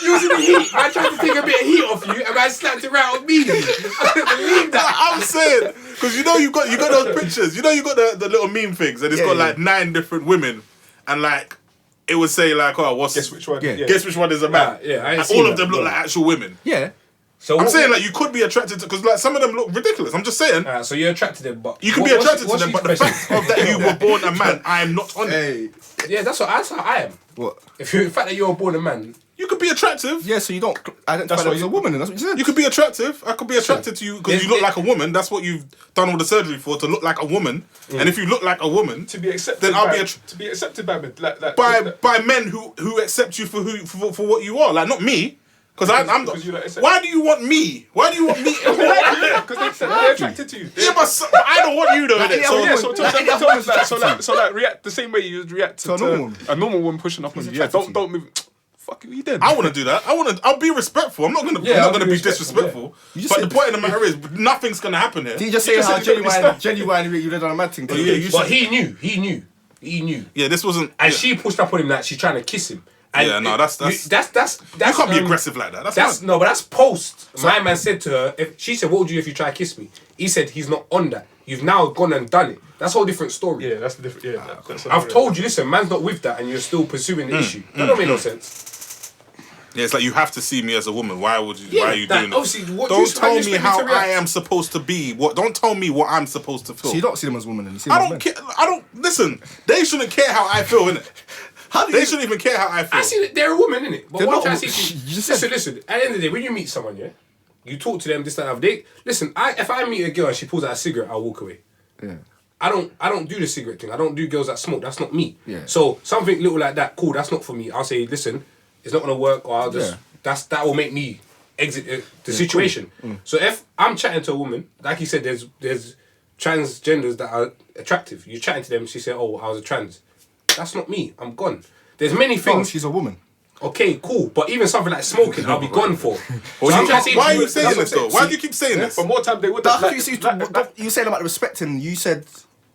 You was in the heat. Man tried to take a bit of heat off you, and man slapped it right on me. I couldn't believe that. I'm saying, because you got those pictures. You got the little meme things, and it's got like 9 different women, and like it would say like, oh, guess which one? Guess which one is a man? I and all of them look like actual women. Yeah. So I'm saying like you could be attracted to, because like some of them look ridiculous. I'm just saying. So you're attracted to them, but you can be attracted to them, but the fact of that you were born a man, I am not on it. Yeah, that's how I am. What? If the fact that you're born a man, you could be attractive. Yeah, so you don't identify as a woman, and that's what you said. You could be attractive. I could be attracted to you because you look like a woman. That's what you've done all the surgery for, to look like a woman. And if you look like a woman, to be accepted, then I'll to be accepted by men, by men who accept you for what you are. Like not me. Because I'm. Why do you want me? Why do you want me? Because they're attracted to you. Yeah, but I don't want you though. So react the same way you would react to a normal woman pushing up on you. Yeah, don't move. Fuck you, did. I want to do that. I'll be respectful. I'm not gonna be disrespectful. Yeah. But the point of the matter is, nothing's gonna happen here. Did you just say how genuinely you did on a mad thing? But he knew. Yeah, this wasn't. And she pushed up on him like she's trying to kiss him. And yeah, no, that's you can't be aggressive like that. But that's post. My man said to her, if she said, "What would you do if you try to kiss me?" He said, "He's not on that. You've now gone and done it." That's a whole different story. Yeah, that's the different. Yeah, that's I've told you, listen, man's not with that, and you're still pursuing the issue. That don't make no sense. Yeah, it's like you have to see me as a woman. Why would you? Why are you doing obviously, it? Don't tell me how I am supposed to be. Don't tell me what I'm supposed to feel. So you don't see them as women, and you see them as men. I don't listen. They shouldn't care how I feel, innit? They shouldn't even care how I feel. I see that they're a woman, innit? But what I'm trying to say to you, listen. At the end of the day, when you meet someone, yeah, you talk to them, this, that, and that. Listen, if I meet a girl and she pulls out a cigarette, I'll walk away. Yeah. I don't do the cigarette thing. I don't do girls that smoke. That's not me. Yeah. So something little like that, cool. That's not for me. I'll say, listen, it's not gonna work, or I'll just that will make me exit the situation. Cool. So if I'm chatting to a woman, like you said, there's transgenders that are attractive. You're chatting to them, she said, "Oh, I was a trans." That's not me. I'm gone. There's many things. Oh, she's a woman. Okay, cool. But even something like smoking, I'll be gone for. Why are you saying this though? Why do you keep saying this? But more time they would. You said about the respecting. You said.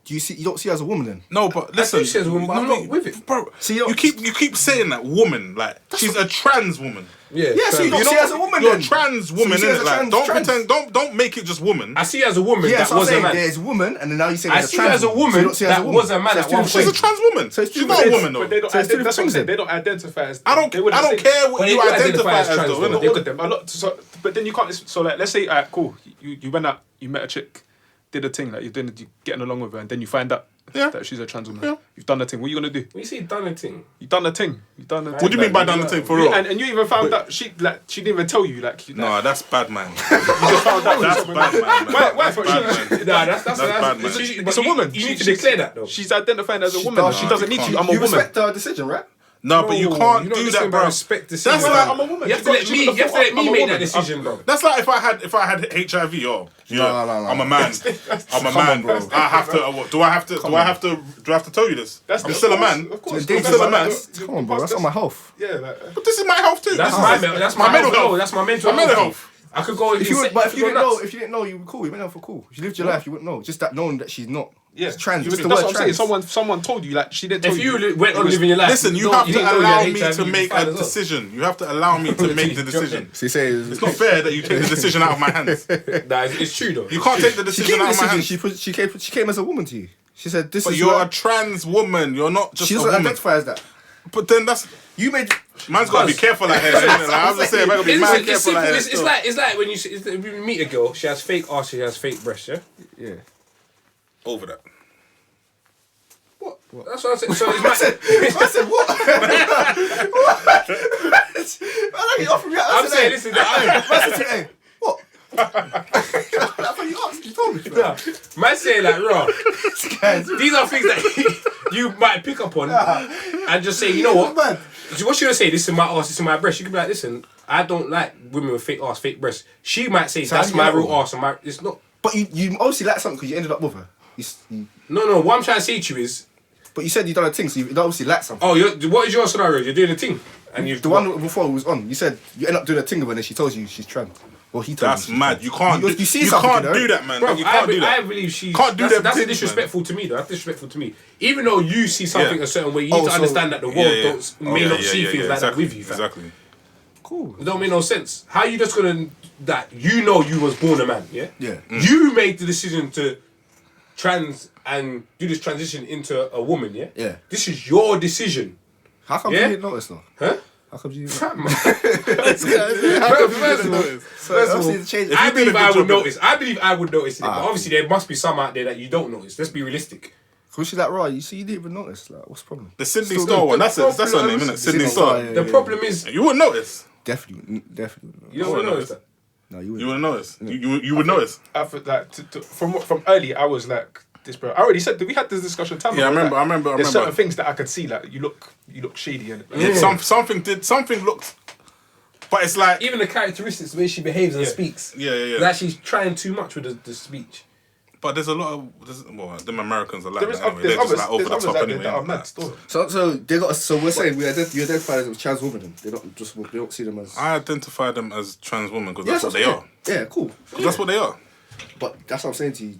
You don't see her as a woman then? No, but listen. I do see her as a woman, but I'm not with it, bro. See, you keep saying that woman, like she's a trans woman. Yeah, so you don't see her as a woman. You're then. a trans woman, so innit? Like, don't pretend. Don't make it just woman. I see her as a woman. Yeah, that so was a man. There's a woman, and then now you say I see her as a woman that was a man at one point. She's a trans woman. So she's not a woman though. But they don't. That's what I'm saying. They don't identify as. I don't care what you identify as though. Look at them. But then you can't. So like, let's say, cool. You went out. You met a chick. Did a thing like you're getting along with her, and then you find out that she's a trans woman. Yeah. You've done the thing. What are you gonna do? When you say done the thing, you done the thing. You done the thing. What do you mean by done the thing for real? And you even found out she didn't even tell you No, that's bad, man. You just found out that's bad, man. Why? That's bad, man. It's a woman. You need to declare that though. She's identifying as a woman. She doesn't need you. I'm a woman. You respect her decision, right? No, but you can't do that, bro. Respect That's decision. like I'm a woman. You have to let me make that decision, bro. That's like if I had HIV. No. I'm a man. I'm a man, bro. I have to. Do I have to tell you this? I'm still a man. Of course. I'm still a man. Come on, bro. That's on my health. Yeah. But this is my health too. That's my mental health. That's my mental health. I could go. If you didn't know, you were cool. You went out for cool. If you lived your life, you wouldn't know. Just that knowing that she's not. Yeah, trans. That's what I'm saying. Someone told you, like she didn't. If you went on living your life, listen, you have to allow me to make a decision. You have to allow me to make the decision. So you say it's not fair that you take the decision out of my hands. Nah, it's true though. You can't take the decision out of my hands. She came as a woman to you. She said, "This but is." But you're a trans woman. You're not just. She doesn't identify as that. But then that's you made. Man's got to be careful out here. I'm just saying, man, got to be mad careful out here. It's like when you meet a girl, she has fake arse, she has fake breasts, yeah. Yeah. Over that. What? That's what I'm saying. So it's I said what? I'm saying, listen. Hey, what? That's what you asked. You told me. Man saying like, raw. These are things that you might pick up on and just say, you know what? What should I say? This is my arse. This is my breast. You could be like, listen, I don't like women with fake arse, fake breasts. She might say that's my real arse, and it's not. But you obviously like something because you ended up with her. No. What I'm trying to say to you is. But you said you done a thing, so you obviously like something. Oh, what is your scenario? You're doing a thing, and the one before was on. You said you end up doing a thing with her, and she tells you she's trans. Well, he told that's mad. You can't. You see can't do that, man. Bro, you can't do that. I believe she can't do that. That's disrespectful to me, though. That's disrespectful to me. Even though you see something a certain way, you need to understand that the world may not see things like that with you. Exactly. Cool. It don't make no sense. How you just gonna that you know you was born a man, yeah? Yeah. You made the decision to trans and do this transition into a woman, yeah? Yeah. This is your decision. How come Yeah? you didn't notice though? Huh? How come you didn't Fam. notice? First of all, change. I believe I would job, notice. I believe I would notice it. But Ah. obviously there must be some out there that you don't notice. Let's be realistic. Cause she's like, right, you see, you didn't even notice. Like, what's the problem? The Sydney Still Star good. one. That's her name, isn't it? Sydney Star. yeah, The problem is You wouldn't notice. Definitely. you don't want to notice that. No, you You wouldn't. wouldn't notice. You would notice. I feel like from early, I was like this, bro. I already said that we had this discussion. Time Yeah, I ago, remember. like, There's certain things that I could see, like you look shady, and Yeah. Something looked, but it's like Even the characteristics, the way she behaves and speaks. yeah. That she's trying too much with the speech. But there's a lot of them Americans are like there's that anyway. there's They're just others, like over the there's top others out there anyway. that are innit? mad still. So they got. So we're saying you identify as a trans woman. Then they don't see them as. I identify them as trans women because Yeah, that's what they are. Yeah, cool. 'Cause that's what they are. But that's what I'm saying to you.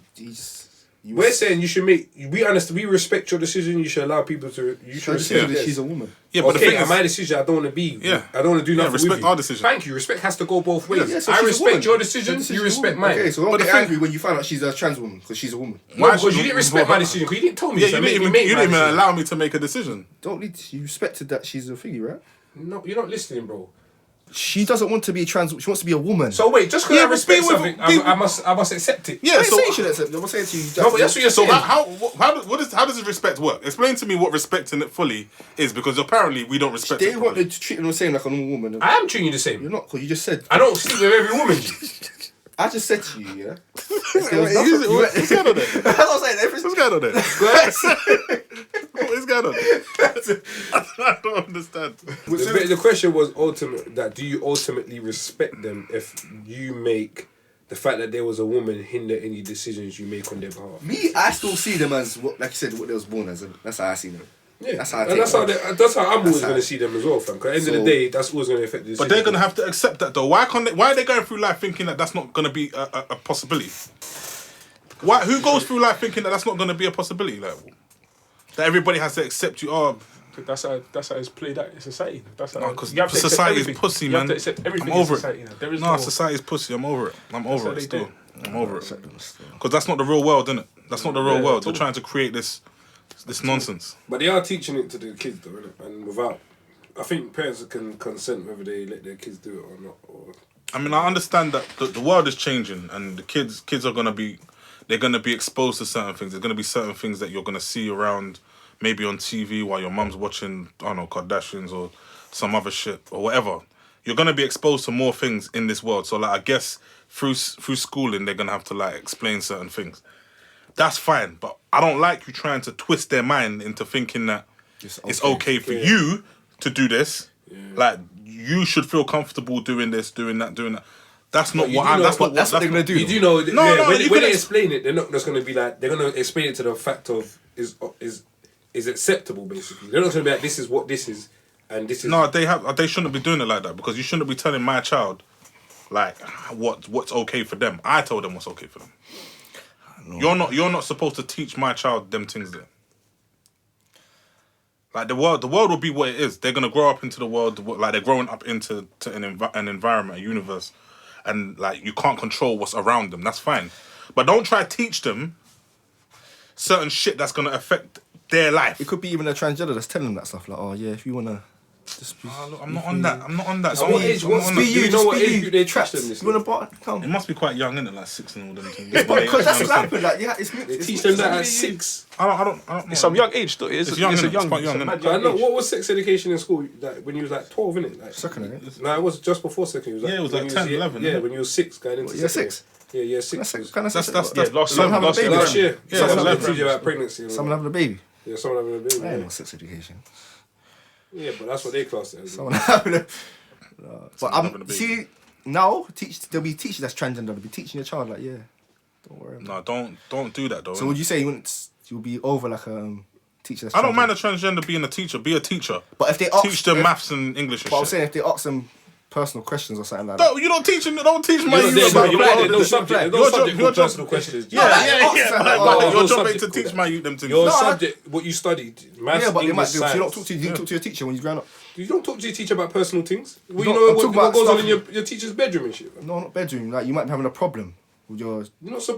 We're saying you should make. We understand. We respect your decision. You should allow people to. You should Her respect decision is theirs. she's a woman. Yeah, but the Okay, thing and is, my decision, I don't want to be. Yeah. I don't want to do Yeah, nothing. respect with you. our decision. Thank you. Respect has to go both ways. Yeah, so I she's a respect woman. your Her decision. decision's You a respect woman. mine. Okay, so don't But the get thing- angry when you find out she's a trans woman because she's a woman. No, because you didn't respect my decision. Because you didn't tell me. Yeah, so you make didn't me even make you my didn't even decision. allow me to make a decision. You respected that she's a thingy, right? No, you're not listening, bro. She doesn't want to be trans. She wants to be a woman. So wait, just because Yeah, I but respect be with- something, be- I must accept it. Yeah, I'm so saying you should accept. I'm saying to you. No, but that's what you're so saying. how does respect work? Explain to me what respecting it fully is, because apparently we don't respect They it. want properly. to treat them the same like a normal woman. I am treating you the same. You're not, because you just said. I don't sleep with every woman. I just said to you, yeah. What's going on there? That's what I'm saying. What's going on there? What is going on? I don't understand. The question was ultimate. That do you ultimately respect them if you make the fact that there was a woman hinder any decisions you make on their behalf? Me, I still see them as what, like you said, what they was born as. And that's how I see them. Yeah, That's how I and take that's how I'm always how- going to see them as well, fam. Because at the end of So- the day, that's always going to affect the decision. But they're gonna have to accept that though. Why are they going through life thinking that that's not gonna be a possibility? Why? Who goes through life thinking that that's not gonna be a possibility? Like that everybody has to accept you. Oh, That's how it's played out in society. That's how. no, because you have to accept society is everything. pussy, You man. have to accept everything I'm over in society. it. There is No, no. society's pussy. I'm over it. I'm over how it they still. do I'm over it. Accept them still. Because that's not the real world, innit? That's not the real Yeah, world. They're totally. trying to create this nonsense. But they are teaching it to the kids, though, innit? And without, I think parents can consent whether they let their kids do it or not. Or I mean, I understand that the world is changing, and the kids are gonna be, they're gonna be exposed to certain things. There's gonna be certain things that you're gonna see around, maybe on TV while your mum's watching, I don't know, Kardashians or some other shit or whatever. You're gonna be exposed to more things in this world. So like, I guess through schooling, they're gonna have to like explain certain things. That's fine, but I don't like you trying to twist their mind into thinking that it's okay for you to do this. Like, you should feel comfortable doing this, doing that, doing that. That's not what I'm. That's what they're gonna do. you do know, No, yeah, no, when you they can explain it, they're not just going to be like, they're going to explain it to the fact of is acceptable, basically. They're not going to be like, this is what this is, and this is. No, they shouldn't be doing it like that, because you shouldn't be telling my child like what's okay for them. I told them what's okay for them. You're not supposed to teach my child them things there. Like the world will be what it is. They're gonna grow up into the world, like they're growing up into an environment, a universe, and like you can't control what's around them. That's fine, but don't try to teach them certain shit that's gonna affect their life. It could be even a transgender that's telling them that stuff. Like, oh yeah, if you wanna. Just be, Look, I'm not on that. I'm not on that. What age? What I'm not on do that. you know? What age group they teach them this? You wanna buy? Come. It must be quite young, innit? Like 6 and all them things. Because that's what happened. Like, yeah, it's They teach them that at 6. I don't know. It's some young age, though. It's young, It's a innit? young, It's quite young, it's a innit? mad I young know. age. What was sex education in school? Like when you was like 12, innit? Like secondary. No, it was just before secondary. Yeah, it was when like you 10, yeah, 11, Yeah, innit? when you was 6 going into Year secondary. 6. Yeah, year 6. was- That's Yeah, last Someone having a year. baby. Last year. Yeah, Someone it's having 11. teach you about pregnancy. and all Someone that. having a baby. Yeah, someone having a baby. I ain't Yeah. no sex education. Yeah, but that's what they classed it as. Someone having a. But having a baby. see, now there'll be teachers that's transgender. They'll be teaching your child like, yeah, don't worry. No, don't do that though. So would you say you'll be over like a teacher? That's I don't transgender? mind a transgender being a teacher. Be a teacher. But if they ask, Teach them maths and English and But I'm shit. saying if they ask them, personal questions or something like No, that. you don't teach my There's youth about no subject called personal questions. Your job ain't to teach my youth them things. Your subject, what you studied, maths, Yeah, but English, so you don't talk to science. you didn't talk to your teacher when you grown up. You don't talk to your teacher about personal things. Well, No, you know I'm talking what about goes on stuff- in your teacher's bedroom and shit. No, not bedroom. Like you might be having a problem with your. You're not as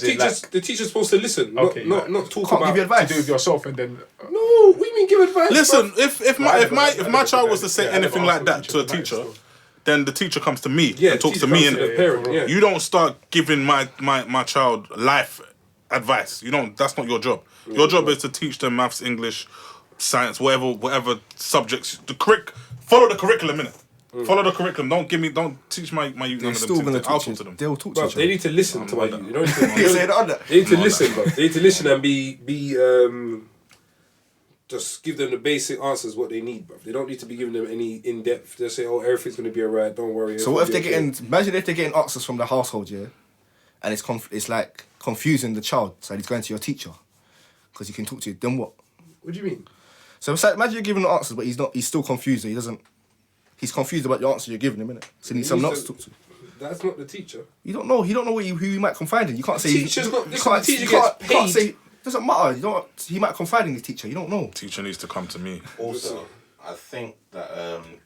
in, the teacher's supposed to listen, Okay, not talk Can't about. give you advice. To do with yourself and then. No, what do you mean give advice? Listen, bruv? if my child was to say anything like that to a teacher, then the teacher comes to me Yeah, and talks to teacher me. comes to the parent, yeah. You don't start giving my child life advice. You don't. That's not your job. Your job is to teach them maths, English, science, whatever subjects. Follow the curriculum, innit? Follow the curriculum. Don't teach my youth none of them Still things. gonna I'll talk talk to to them. They'll talk to Bruv, each they other. need to listen to my youth. You don't need You say to. that on that. They need to listen, bro. They need to listen and be just give them the basic answers what they need, bro. They don't need to be giving them any in depth. They say, "Oh, everything's gonna be alright. Don't worry." So what if they're getting? Imagine if they're getting answers from the household, yeah, and it's like confusing the child. So he's going to your teacher because he can talk to you. Then what? What do you mean? So it's like, imagine you're giving the answers, but he's not. He's still confused. He doesn't. He's confused about the answer you're giving him, innit? So he needs someone else to talk to. That's not the teacher. You don't know. He don't know who you might confide in. You can't say. Teacher's not. You Listen, can't, the teacher you gets can't, you can't paid. say. Doesn't matter. You don't. He might confide in his teacher. You don't know. Teacher needs to come to me. Also, I think that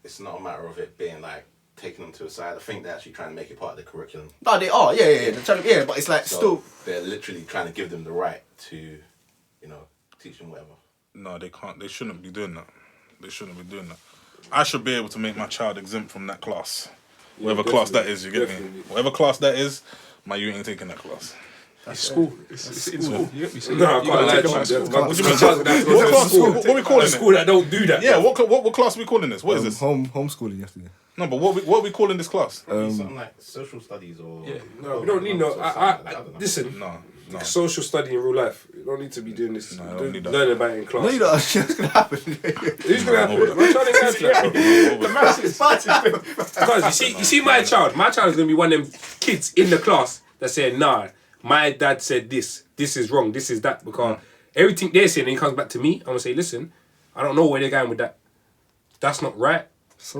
it's not a matter of it being like taking them to a side. I think they're actually trying to make it part of the curriculum. No, they are. Yeah. They're trying to, yeah, but it's like So still. they're literally trying to give them the right to, teach them whatever. No, they can't. They shouldn't be doing that. They shouldn't be doing that. I should be able to make my child exempt from that class. Whatever class that is, you get me? Whatever class that is, my youth ain't taking that class. That's school. It's in school. You get me? So No, I you can't gotta lie take to them you. out of school. What class? What are we calling A it? school that don't do that. Yeah, bro. what class are we calling this? What is this? Homeschooling yesterday. No, but what are we calling this class? Something like social studies or... Yeah, no, we don't need no. I don't know. listen. No. Social study in real life. You don't need to be doing this. No, I don't need that. Learn about it in class. No, you don't. It's gonna happen. Who's gonna happen? I'm trying to cancel that. The maths is Because you see my child. My child is gonna be one of them kids in the class that say, "Nah, my dad said this. This is wrong. This is that." Because everything they're saying, then he comes back to me. I'm gonna say, "Listen, I don't know where they're going with that. That's not right.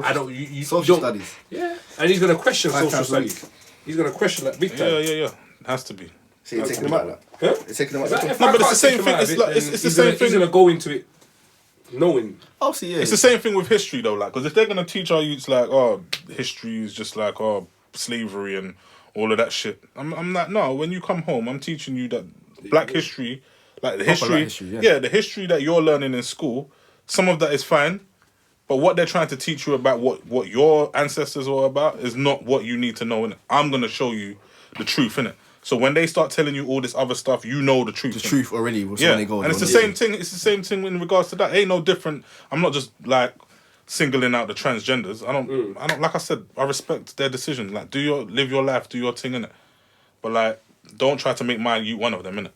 I don't. You Social don't, studies. Yeah, and he's gonna question social times a week. studies. He's gonna question that big time. Yeah. It has to be. So you're taking them out. Huh? You're taking them out. If No, I but it's can't the same take him thing. out of It's it, like- then it's the he's same gonna- thing. He's gonna go into it knowing. Oh, see, yeah. It's the same thing with history though, like, because if they're gonna teach our youths like, oh, history is just like, oh, slavery and all of that shit. I'm like, no. When you come home, I'm teaching you that Black history, like the history, yeah. the history that you're learning in school. Some of that is fine, but what they're trying to teach you about what your ancestors were about is not what you need to know. Innit? I'm gonna show you the truth, innit? So when they start telling you all this other stuff, you know the truth. The truth already. So Yeah, when they go, and it's the same thing. It's the same thing in regards to that. Ain't no different. I'm not just like singling out the transgenders. I don't. Like I said, I respect their decision. Like, live your life, do your thing, innit? But like, don't try to make my youth one of them, innit?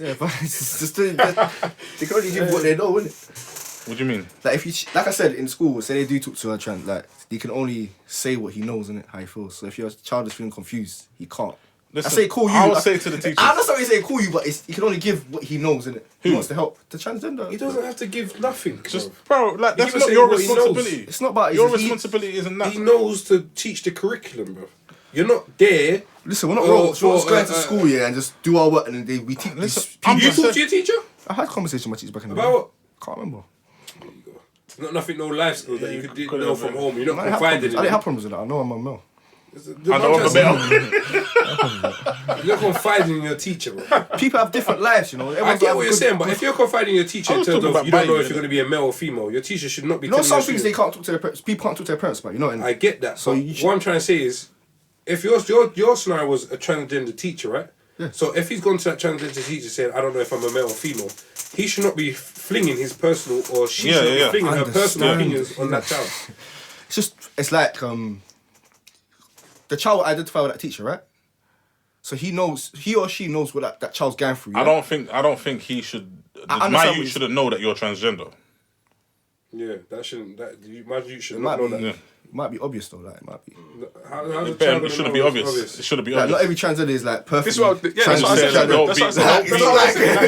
Yeah, but it's just they can only give what they know, innit? What do you mean? Like if you, like I said in school, say they do talk to a trans, like they can only say what he knows, innit? How he feels. So if your child is feeling confused, he can't. Listen, I say call you. I would say to the teachers. I'm not saying call you, but he can only give what he knows, innit? He wants to help the transgender. He doesn't have to give nothing. Just, bro, like, that's even not say your what he knows. responsibility. It's not about Your he- responsibility isn't that. He knows to teach the curriculum, bro. You're not there. Listen, we're not Or robots. We're not for, just going to school here and just do our work and then we teach. Listen, these I'm You people. just talk to your teacher I had a conversation with my teacher back in the day. about what? Can't remember. Not nothing, no life skills that you could could know have from been. home. You're I not didn't have problems. confiding I in didn't have it. problems with that. I know I'm a male. I know I'm a male. You're not confiding in your teacher, bro. People have different lives, you know. I Everyone's get got what a you're good- saying, but if you're confiding in your teacher I in was terms talking of about you don't know Biden, if you're going to be a male or female, your teacher should not be You know, telling some you. things they can't talk to their parents. People can't talk to their parents about. You know, and I get that. So So you should- what I'm trying to say is, if your scenario was a transgender teacher, right? Yeah. So if he's gone to that transgender teacher saying, I don't know if I'm a male or female, he should not be flinging his personal, or she should not be flinging her personal Understand. opinions on that child. it's just it's like the child will identify with that teacher, right? So he or she knows what that child's going through. Yeah? I don't think he should. I understand My what youth you- shouldn't know that you're transgender. Yeah, that shouldn't. My youth should not know that. It might be obvious though. Like it might be. It shouldn't be obvious. It shouldn't be obvious. Not every transgender is like perfect. It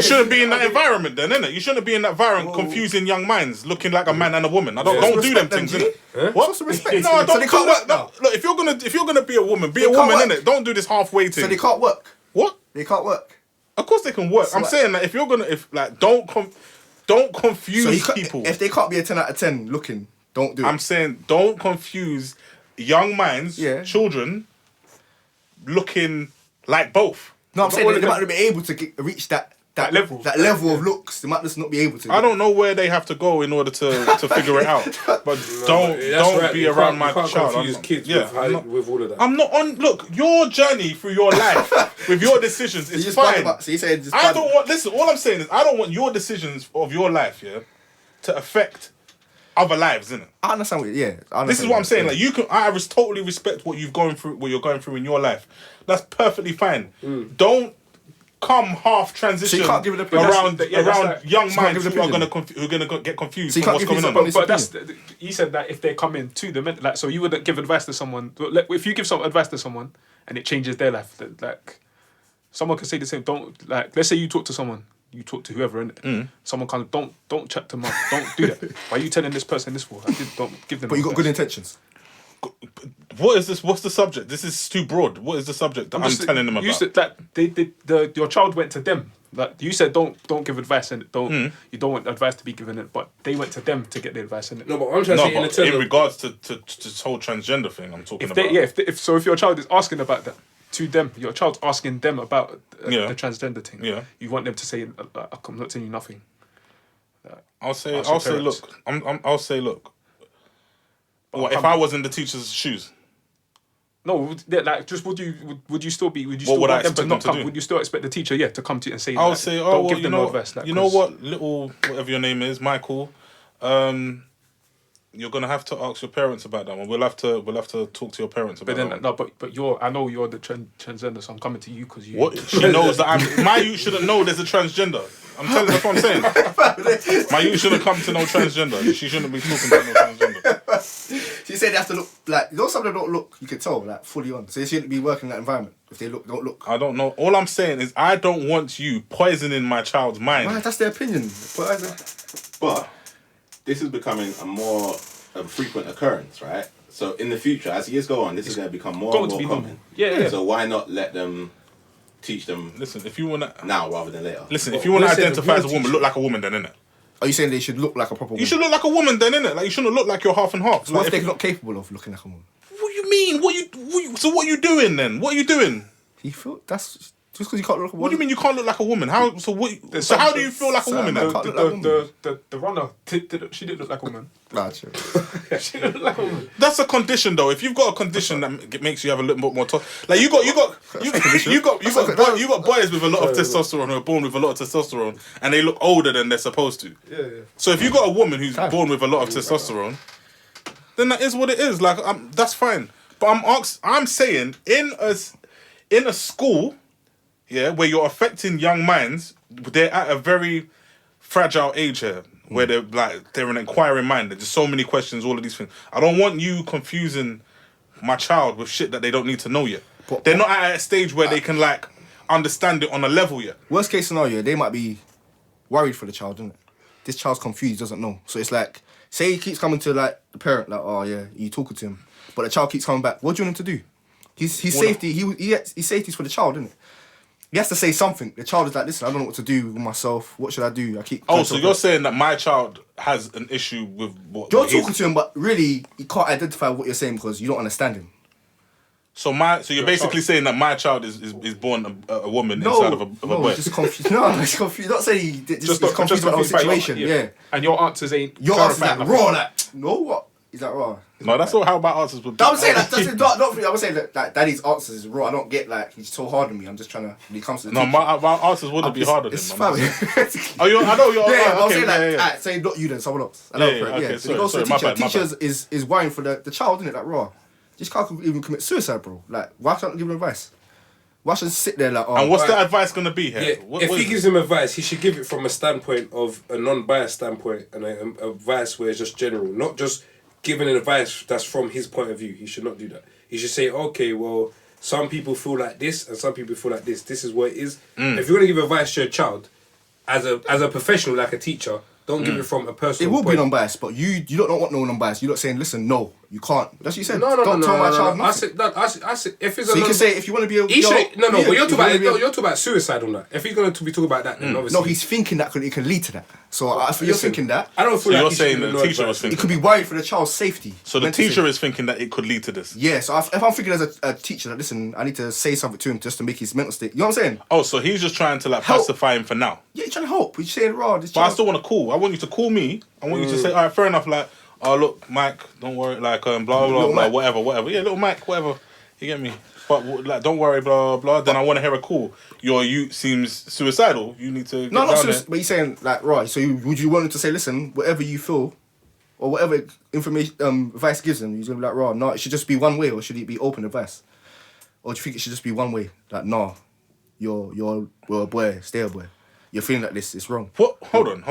shouldn't be in that environment, then, innit? You shouldn't be in that environment confusing young minds, looking like a man and a woman. Don't do them things, innit? What? Respect. No, don't do that. No. Look, if you're gonna be a woman, be a woman, innit? Don't do this halfway thing. So they can't work. What? They can't work. Of course they can work. I'm saying that don't confuse people. If they can't be a 10 out of 10 looking, don't do it. I'm saying don't confuse young minds, children, looking like both. No, I'm saying they might not be able to reach that level of looks. They might just not be able to. I don't know where they have to go in order to figure it out. But don't be around my child. Confuse kids with all of that. I'm not on. Look, your journey through your life with your decisions is fine. So you saying I don't want. Listen, all I'm saying is I don't want your decisions of your life, to affect other lives, innit? I understand what. This is what I'm saying. Like you can. I totally respect what you're going through in your life. That's perfectly fine. Don't come half transition around young minds who are gonna get confused from what's going on. But he said that if they come in to the like, so you wouldn't give advice to someone. If you give some advice to someone and it changes their life, like someone could say the same. Don't like. Let's say you talk to someone. You talk to whoever, innit? Someone kind of don't chat to them. Don't do that. Why are you telling this person this for? Don't give them. But you got good intentions. What is this? What's the subject? This is too broad. What is the subject that I'm telling them about? You said that your child went to them. Like you said, don't give advice and you don't want advice to be given it, but they went to them to get the advice in it. No, but I'm trying to say in regards to this whole transgender thing, I'm talking about. If your child is asking about that to them, your child's asking them about the transgender thing. Yeah, you want them to say, "I'm not telling you nothing." I'll say, look. What if I was in the teacher's shoes? No, like just would you still want them to not come? Would you still expect the teacher to come to you and say? I'll say, don't give them no advice. You know what, little whatever your name is, Michael. You're gonna have to ask your parents about that one. We'll have to talk to your parents about that. But I know you're the transgender, so I'm coming to you because you. What she knows that my youth shouldn't know there's a transgender. I'm telling you, that's what I'm saying. My youth shouldn't come to no transgender. She shouldn't be talking to no transgender. She said they have to look like some of them don't look. You can tell like fully on. So they shouldn't be working in that environment if they don't look. I don't know. All I'm saying is I don't want you poisoning my child's mind. Right, that's their opinion. But this is becoming a more frequent occurrence, right? So in the future, as years go on, this is going to become more and more common. Yeah. So why not let them teach them? Listen, if you want to now rather than later. Listen, if you want to identify as a woman, look like a woman, then innit? Are you saying they should look like a proper woman? You should look like a woman, then innit? Like you shouldn't look like you're half and half. So what if they're not capable of looking like a woman? What do you mean? So what are you doing then? What are you doing? You feel that's. Just because you can't look like a woman. What do you mean you can't look like a woman? How? So what? So how do you feel like a woman then? The runner, she didn't look like a woman. Nah, true. She didn't look like a woman. That's a condition though. If you've got a condition that makes you have a little bit more like you got boys with a lot of testosterone who are born with a lot of testosterone and they look older than they're supposed to. Yeah. So if you got a woman who's born with a lot of testosterone, then that is what it is. Like that's fine. But I'm saying in a school. Yeah, where you're affecting young minds, they're at a very fragile age here, where they're an inquiring mind. There's so many questions, all of these things. I don't want you confusing my child with shit that they don't need to know yet. But they're not at a stage where they can understand it on a level yet. Worst case scenario, they might be worried for the child, isn't it? This child's confused, doesn't know. So it's like, say he keeps coming to the parent, oh yeah, you talking to him, but the child keeps coming back. What do you want him to do? His safety, his safety's for the child, isn't it? He has to say something. The child is like, listen, I don't know what to do with myself. What should I do? So you're saying that my child has an issue with what... You're talking to him, but really, you can't identify what you're saying because you don't understand him. So you're basically saying that my child is born a woman inside of a boy? Just confused. No, he's confused. Not saying he's confused about the whole situation. Yeah. And your answers ain't... Your answers like raw, no, what? Is that raw? No, that's not how my answers would be. I'm saying I'm saying that Daddy's answers is raw. I don't get he's so hard on me. I'm just trying to when it comes to the teacher. My answers wouldn't be harder than him. I know you're. Yeah, I'm saying say not you then someone else. Okay, so it goes to the teacher. The teacher is worrying for the child, isn't it? Like raw. This child could even commit suicide, bro. Like why can't I give him advice? Why should sit there like? Oh, and what's the advice gonna be here? Yeah, if he gives him advice, he should give it from a standpoint of a non-biased standpoint and a advice where it's just general, not just giving an advice that's from his point of view. He should not do that. He should say, okay, well, some people feel like this and some people feel like this. This is what it is. If you're gonna give advice to your child, as a professional, like a teacher, don't give it from a personal. It will point. be non-biased, but you don't want no non-biased. You're not saying, listen, no, you can't. That's what you said. No, don't tell my child nothing. I said, if it's so you can say if you want to be a. But you're talking about suicide on that. If he's going to be talking about that, then obviously. No, he's thinking that it can lead to that. So if you're thinking that, I don't feel so like you're saying the teacher was thinking. It could be worried for the child's safety. So the teacher is thinking that it could lead to this. Yeah. So if I'm thinking as a teacher, that listen, I need to say something to him just to make his mental state. You know what I'm saying? Oh, so he's just trying to like pacify him for now. Yeah, he's trying to help. He's saying, "Raw, this." But I still want to call. I want you to call me. I want you to say, all right, fair enough. Like, oh look, Mike, don't worry. Like, blah blah blah, whatever. Yeah, little Mike, whatever. You get me? But like, don't worry, blah blah. Then I want to hear a call. Your youth seems suicidal. You need to. No, not suicidal. But he's saying like, right. So would you want him to say, listen, whatever you feel, or whatever information advice gives him, he's gonna be like, raw. No, it should just be one way, or should it be open advice? Or do you think it should just be one way? Like, no, you're a boy, stay a boy. You're feeling like this, it's wrong. What? Hold on.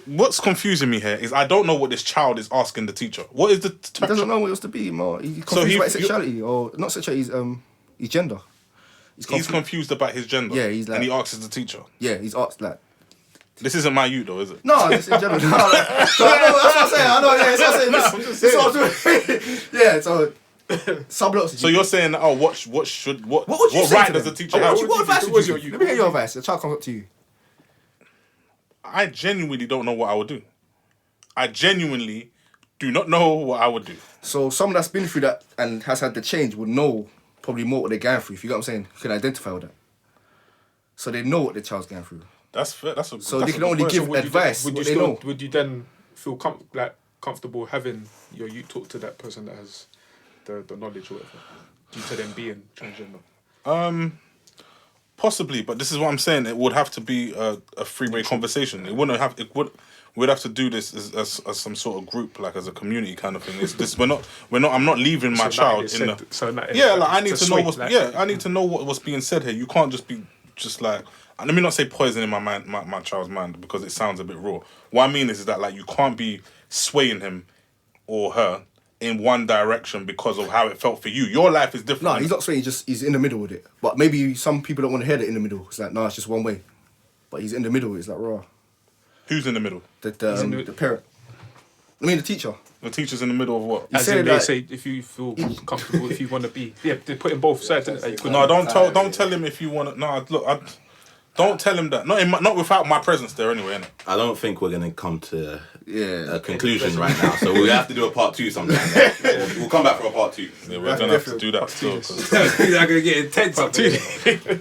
What's confusing me here is I don't know what this child is asking the teacher. What is the? He doesn't know what it was to be, man. He's confused about his sexuality, or not sexuality. His gender. He's confused about his gender. Yeah, he's like, and he asks the teacher. Yeah, he's asked like. This isn't my youth though, is it? No, it's in general. No, so I know, that's what I'm saying. I know, yeah, that's what I'm saying. This is what I'm doing. Yeah, so some blocks. So you're saying, oh, what right does the teacher have? What advice would you give? Let me hear your advice. The child comes up to you. I genuinely don't know what I would do. I genuinely do not know what I would do. So someone that's been through that and has had the change would know probably more what they're going through. If you get what I'm saying, you can identify with that. So they know what the child's going through. That's fair. So they can only give advice. Would you then feel comfortable having your youth talk to that person that has the knowledge or whatever, due to them being transgender? Possibly, but this is what I'm saying. It would have to be a three-way conversation. It wouldn't have. We'd have to do this as some sort of group, like as a community kind of thing. It's this. We're not. I'm not leaving my child in the. Yeah, like I need to know what's. Yeah, I need to know what's being said here. You can't just be like. Let me not say poisoning my child's mind, because it sounds a bit raw. What I mean is that like you can't be swaying him or her in one direction because of how it felt for you. Your life is different. No, he's not swaying. He's in the middle with it. But maybe some people don't want to hear that in the middle. It's like, no, it's just one way. But he's in the middle. It's like, raw. Who's in the middle? The parent. I mean, the teacher. The teacher's in the middle of what? As in they say, if you feel comfortable, if you want to be. Yeah, they put in both sides. No, don't tell him if you want to. No, look, don't tell him that. Not without my presence there anyway, innit? I don't think we're going to come to a conclusion right now. So we'll have to do a part 2 sometime. We'll come back for a part 2. Yeah, we're going to have to do that still. They're going to get intense up here.